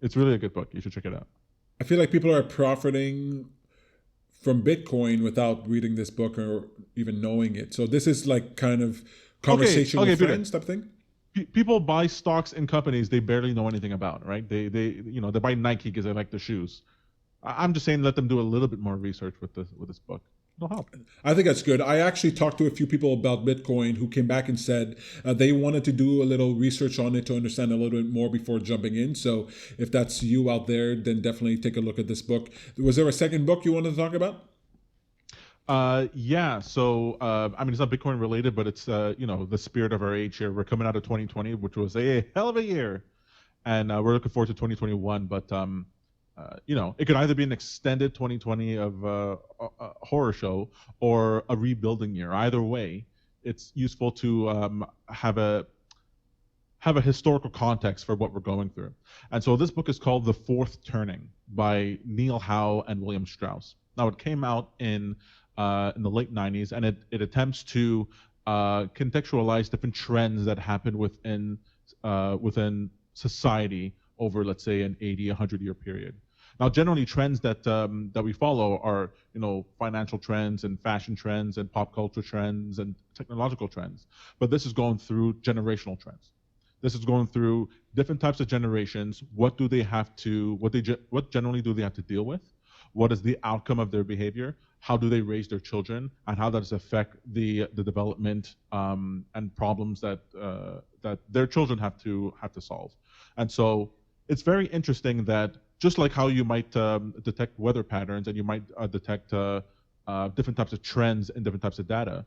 It's really a good book. You should check it out. I feel like people are profiting from Bitcoin without reading this book or even knowing it. So this is like kind of conversation with friends type thing. People buy stocks in companies they barely know anything about, right? They buy Nike because they like the shoes. I'm just saying let them do a little bit more research with this book. It'll help. I think that's good. I actually talked to a few people about Bitcoin who came back and said they wanted to do a little research on it to understand a little bit more before jumping in. So if that's you out there, then definitely take a look at this book. Was there a second book you wanted to talk about? Yeah. So, I mean, it's not Bitcoin related, but it's, the spirit of our age here. We're coming out of 2020, which was a hell of a year. And we're looking forward to 2021. But, it could either be an extended 2020 of a horror show or a rebuilding year. Either way, it's useful to have a historical context for what we're going through. And so this book is called The Fourth Turning by Neil Howe and William Strauss. Now, it came out in the late 90s, and it attempts to contextualize different trends that happen within society over, let's say, an 80, 100-year period. Now, generally, trends that we follow are, financial trends and fashion trends and pop culture trends and technological trends. But this is going through generational trends. This is going through different types of generations. What generally do they have to deal with? What is the outcome of their behavior? How do they raise their children? And how does it affect the development and problems that their children have to solve? And so it's very interesting that just like how you might detect weather patterns and you might detect different types of trends in different types of data,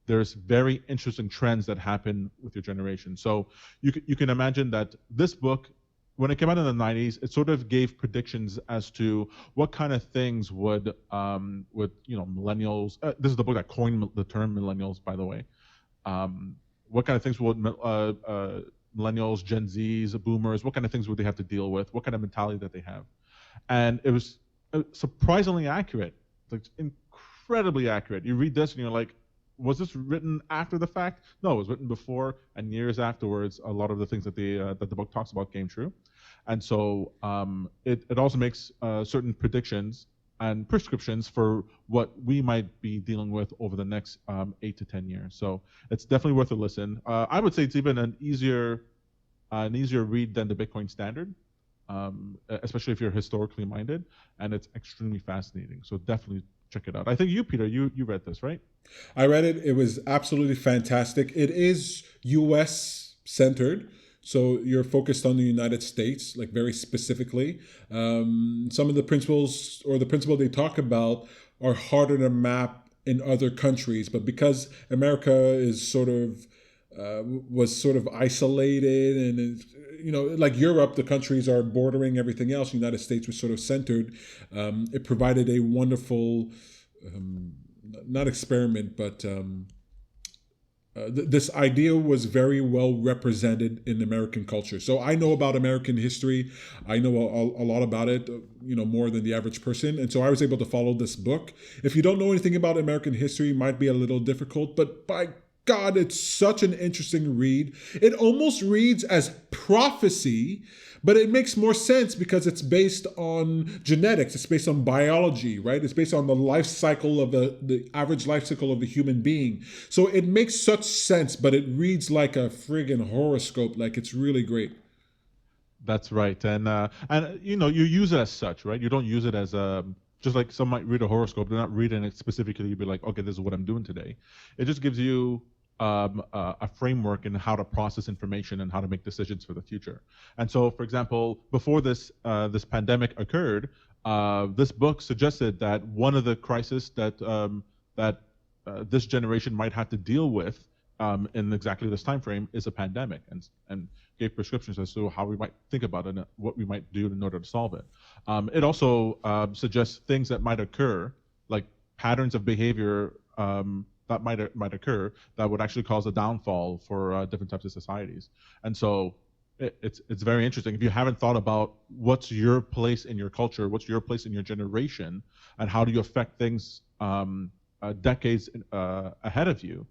there's very interesting trends that happen with your generation. So you can imagine that this book, when it came out in the 90s, it sort of gave predictions as to what kind of things would millennials. This is the book that coined the term millennials, by the way. What kind of things would millennials, Gen Zs, boomers, what kind of things would they have to deal with? What kind of mentality that they have? And it was surprisingly accurate, like incredibly accurate. You read this and you're like, was this written after the fact? No, it was written before, and years afterwards, a lot of the things that the book talks about came true. And so it also makes certain predictions and prescriptions for what we might be dealing with over the next 8 to 10 years. So it's definitely worth a listen. I would say it's even an easier read than the Bitcoin Standard, especially if you're historically minded, and it's extremely fascinating. So definitely check it out. I think you, Peter, you read this, right? I read it. It was absolutely fantastic. It is US centered. So you're focused on the United States, like very specifically. Some of the principles or the principle they talk about are harder to map in other countries, but because America is was sort of isolated, and like Europe, the countries are bordering everything else. The United States was sort of centered. It provided a wonderful, not experiment, but this idea was very well represented in American culture. So I know about American history. I know a lot about it, more than the average person. And so I was able to follow this book. If you don't know anything about American history, it might be a little difficult, but by God, it's such an interesting read. It almost reads as prophecy, but it makes more sense because it's based on genetics. It's based on biology, right? It's based on the life cycle of the average life cycle of the human being. So it makes such sense, but it reads like a friggin' horoscope. Like, it's really great. That's right. And you use it as such, right? You don't use it as just like some might read a horoscope. They're not reading it specifically. You'd be like, okay, this is what I'm doing today. It just gives you a framework in how to process information and how to make decisions for the future. And so, for example, before this pandemic occurred, this book suggested that one of the crises that this generation might have to deal with in exactly this time frame is a pandemic, and gave prescriptions as to how we might think about it and what we might do in order to solve it. It also suggests things that might occur, like patterns of behavior that might occur that would actually cause a downfall for different types of societies. And so it's very interesting. If you haven't thought about what's your place in your culture, what's your place in your generation, and how do you affect things decades ahead of you,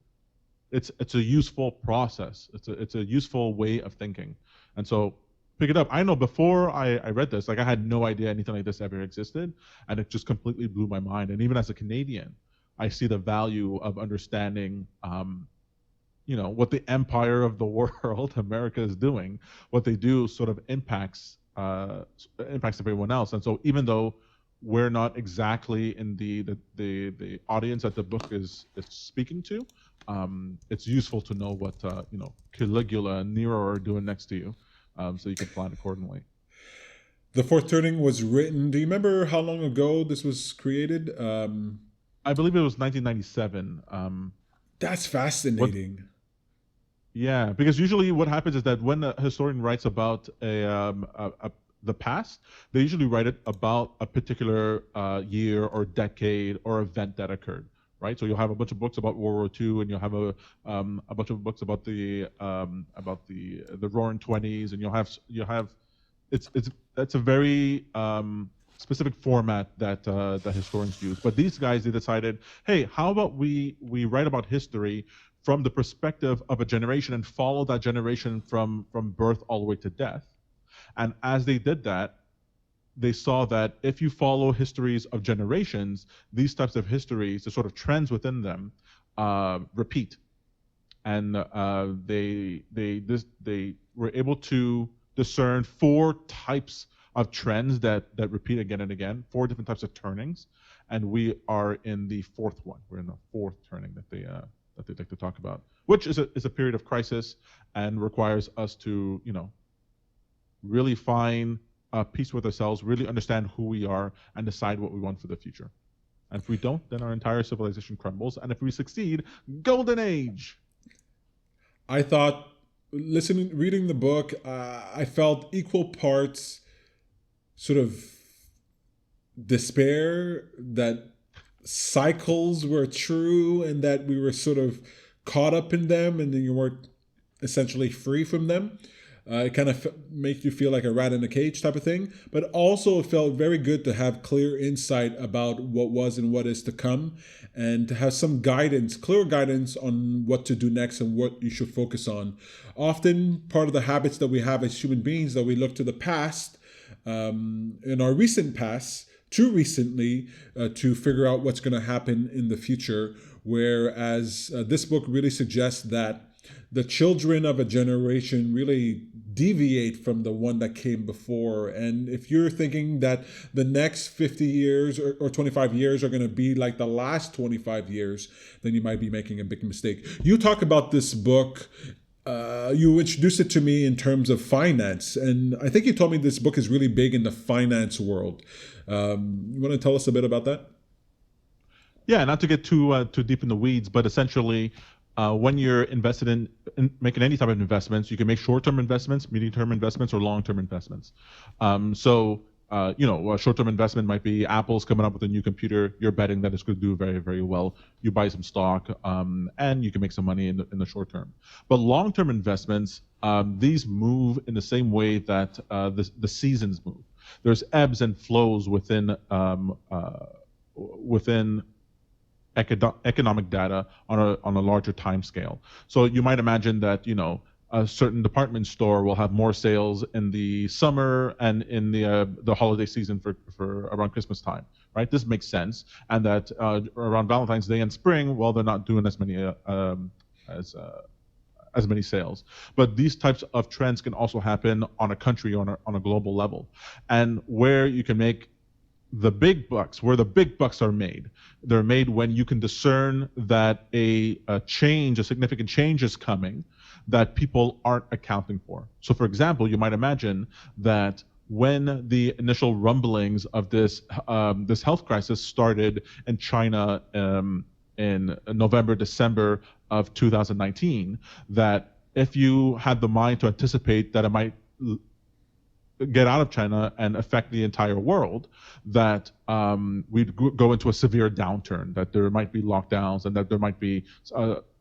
it's a useful process. It's a useful way of thinking. And so pick it up. I know before I read this, like I had no idea anything like this ever existed, and it just completely blew my mind. And even as a Canadian, I see the value of understanding, what the empire of the world, America, is doing. What they do sort of impacts everyone else. And so even though we're not exactly in the audience that the book is speaking to, it's useful to know what Caligula and Nero are doing next to you, so you can plan accordingly. The Fourth Turning was written. Do you remember how long ago this was created? I believe it was 1997. That's fascinating. Yeah, because usually what happens is that when a historian writes about the past, they usually write it about a particular year or decade or event that occurred, right? So you'll have a bunch of books about World War II, and you'll have a bunch of books about the Roaring Twenties, and you'll have it's a very specific format that historians use. But these guys, they decided, hey, how about we write about history from the perspective of a generation and follow that generation from birth all the way to death. And as they did that, they saw that if you follow histories of generations, these types of histories, the sort of trends within them, repeat. And they were able to discern 4 types of trends that repeat again and again, 4 different types of turnings, and we are in the 4th one. We're in the 4th turning that they like to talk about, which is a period of crisis and requires us to really find peace with ourselves, really understand who we are, and decide what we want for the future. And if we don't, then our entire civilization crumbles. And if we succeed, golden age. I thought, reading the book, I felt equal parts sort of despair that cycles were true and that we were sort of caught up in them and then you weren't essentially free from them. It kind of makes you feel like a rat in a cage type of thing. But also it felt very good to have clear insight about what was and what is to come, and to have some guidance, clear guidance on what to do next and what you should focus on. Often part of the habits that we have as human beings, that we look to the past, in our recent past, too recently, to figure out what's going to happen in the future. Whereas this book really suggests that the children of a generation really deviate from the one that came before. And if you're thinking that the next 50 years or 25 years are going to be like the last 25 years, then you might be making a big mistake. You talk about this book. You introduced it to me in terms of finance. And I think you told me this book is really big in the finance world. You want to tell us a bit about that? Yeah, not to get too deep in the weeds, but essentially, when you're invested in making any type of investments, you can make short-term investments, medium-term investments, or long-term investments. A short-term investment might be Apple's coming up with a new computer. You're betting that it's going to do very, very well. You buy some stock, and you can make some money in the short term. But long-term investments, these move in the same way that the seasons move. There's ebbs and flows within economic data on a larger time scale. So you might imagine that a certain department store will have more sales in the summer and in the holiday season for around Christmas time, right? This makes sense. And that around Valentine's Day and spring, well, they're not doing as many many sales. But these types of trends can also happen on a country, on a global level, and where you can make the big bucks, where the big bucks are made. They're made when you can discern that a significant change is coming that people aren't accounting for. So for example, you might imagine that when the initial rumblings of this health crisis started in China in November, December of 2019, that if you had the mind to anticipate that it might get out of China and affect the entire world, that we'd go into a severe downturn, that there might be lockdowns, and that there might be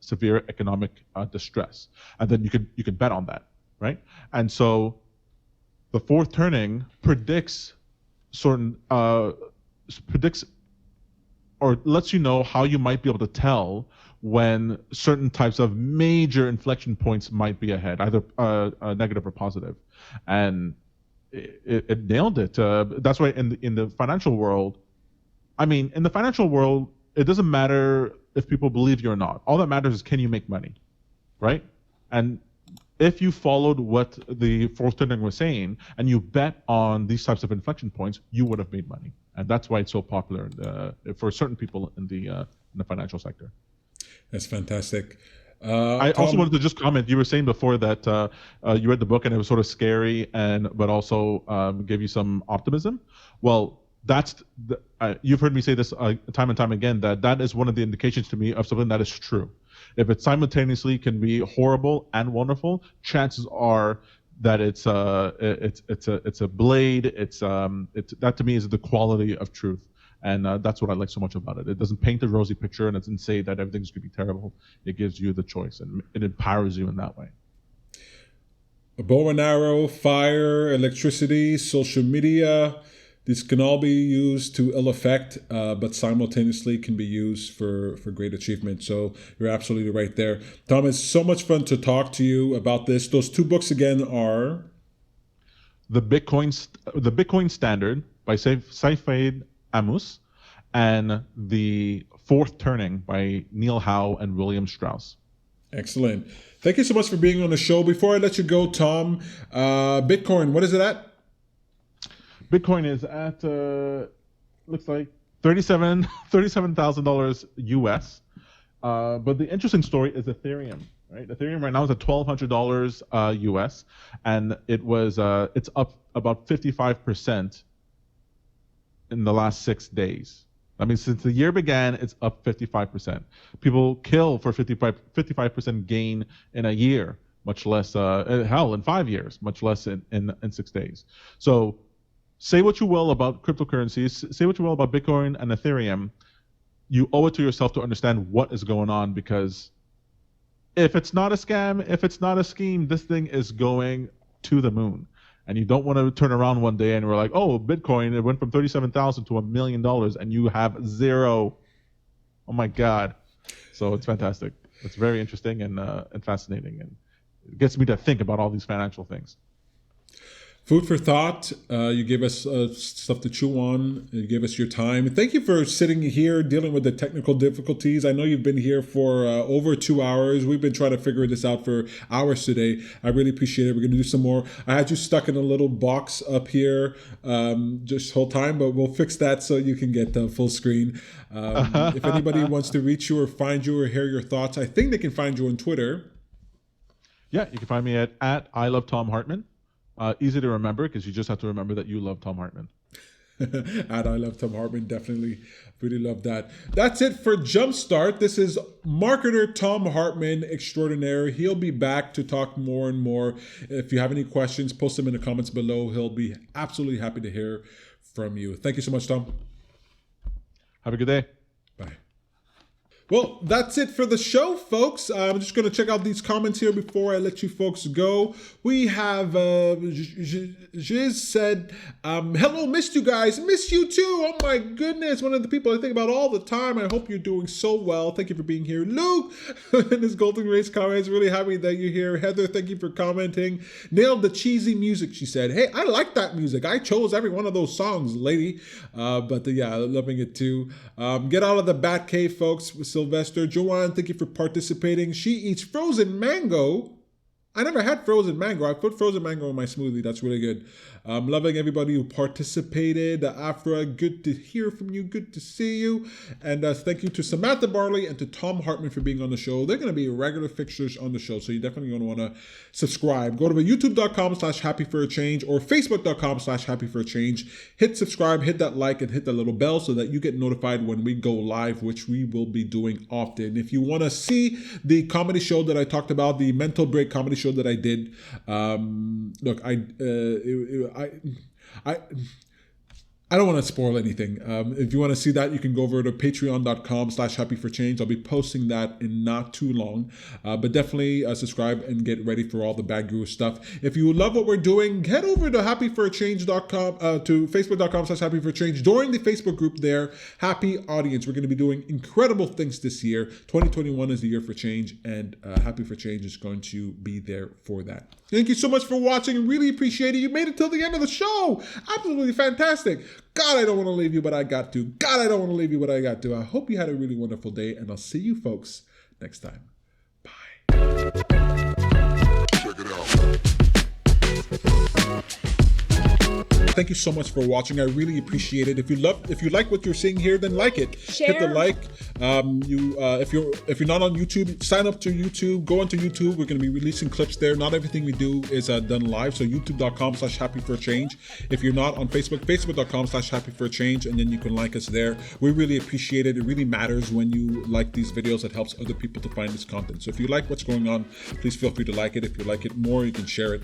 severe economic distress, and then you could bet on that, right? And so the fourth turning predicts or lets you know how you might be able to tell when certain types of major inflection points might be ahead, either negative or positive. And it nailed it. That's why in the financial world, it doesn't matter if people believe you or not. All that matters is, can you make money, right? And if you followed what the fourth turning was saying and you bet on these types of inflection points, you would have made money. and that's why it's so popular for certain people in the financial sector. That's fantastic. I also wanted to just comment. You were saying before that you read the book and it was sort of scary, but also gave you some optimism. Well, you've heard me say this time and time again, that is one of the indications to me of something that is true. If it simultaneously can be horrible and wonderful, chances are that it's a blade. That to me is the quality of truth. And that's what I like so much about it. It doesn't paint a rosy picture, and it doesn't say that everything's going to be terrible. It gives you the choice, and it empowers you in that way. A bow and arrow, fire, electricity, social media, these can all be used to ill effect, but simultaneously can be used for great achievement. So you're absolutely right there. Tom, it's so much fun to talk to you about this. Those two books again are? The Bitcoin Standard by Saifed Amus, and The Fourth Turning by Neil Howe and William Strauss. Excellent. Thank you so much for being on the show. Before I let you go, Tom, Bitcoin, what is it at? Bitcoin is at looks like $37,000 US. But the interesting story is Ethereum. Right, Ethereum right now is at $1,200 US, and it's up about 55% in the last 6 days. I mean, since the year began, it's up 55%. People kill for 55% gain in a year, much less, in 5 years, much less in 6 days. So say what you will about cryptocurrencies, say what you will about Bitcoin and Ethereum, you owe it to yourself to understand what is going on, because if it's not a scam, if it's not a scheme, this thing is going to the moon. And you don't want to turn around one day and we're like, oh, Bitcoin, it went from $37,000 to $1 million, and you have zero. Oh my God! So it's fantastic. It's very interesting and fascinating, and it gets me to think about all these financial things. Food for thought. You gave us stuff to chew on. You gave us your time. Thank you for sitting here dealing with the technical difficulties. I know you've been here for over 2 hours. We've been trying to figure this out for hours today. I really appreciate it. We're going to do some more. I had you stuck in a little box up here just the whole time, but we'll fix that so you can get full screen. If anybody wants to reach you or find you or hear your thoughts, I think they can find you on Twitter. Yeah, you can find me at I Love Tom Hartman. Easy to remember because you just have to remember that you love Tom Hartman. And I love Tom Hartman. Definitely really love that. That's it for Jumpstart. This is marketer Tom Hartman extraordinaire. He'll be back to talk more and more. If you have any questions, post them in the comments below. He'll be absolutely happy to hear from you. Thank you so much, Tom. Have a good day. Bye. Well, that's it for the show, folks. I'm just going to check out these comments here before I let you folks go. We have Jiz said, hello, missed you guys. Missed you too. Oh my goodness. One of the people I think about all the time. I hope you're doing so well. Thank you for being here. Luke, in his Golden Race comments, really happy that you're here. Heather, thank you for commenting. Nailed the cheesy music, she said. Hey, I like that music. I chose every one of those songs, lady. But yeah, loving it too. Get out of the bat cave, folks. Sylvester. Joanne, thank you for participating. She eats frozen mango. I never had frozen mango. I put frozen mango in my smoothie. That's really good. Loving everybody who participated. Afra, good to hear from you. Good to see you. And thank you to Samantha Barley and to Tom Hartman for being on the show. They're going to be regular fixtures on the show, so you're definitely going to want to subscribe. Go to youtube.com/happyforachange or facebook.com/happyforachange. Hit subscribe, hit that like, and hit that little bell so that you get notified when we go live, which we will be doing often. If you want to see the comedy show that I talked about, the mental break comedy show that I did, look, I don't want to spoil anything. If you want to see that, you can go over to patreon.com/happyforchange. I'll be posting that in not too long. But definitely subscribe and get ready for all the Bad Guru stuff. If you love what we're doing, head over to happyforachange.com, to facebook.com/happyforchange. Join the Facebook group there, Happy Audience. We're going to be doing incredible things this year. 2021 is the year for change, and Happy for Change is going to be there for that. Thank you so much for watching. Really appreciate it. You made it till the end of the show. Absolutely fantastic. God, I don't want to leave you, but I got to. God, I don't want to leave you, but I got to. I hope you had a really wonderful day, and I'll see you folks next time. Bye. Check it out. Thank you so much for watching. I really appreciate it. If you like what you're seeing here, then like it. Share. Hit the like. If you're not on YouTube, sign up to YouTube. Go onto YouTube. We're going to be releasing clips there. Not everything we do is done live. So youtube.com/happyforchange. If you're not on Facebook, facebook.com/happyforchange, and then you can like us there. We really appreciate it. It really matters when you like these videos. It helps other people to find this content. So if you like what's going on, please feel free to like it. If you like it more, you can share it.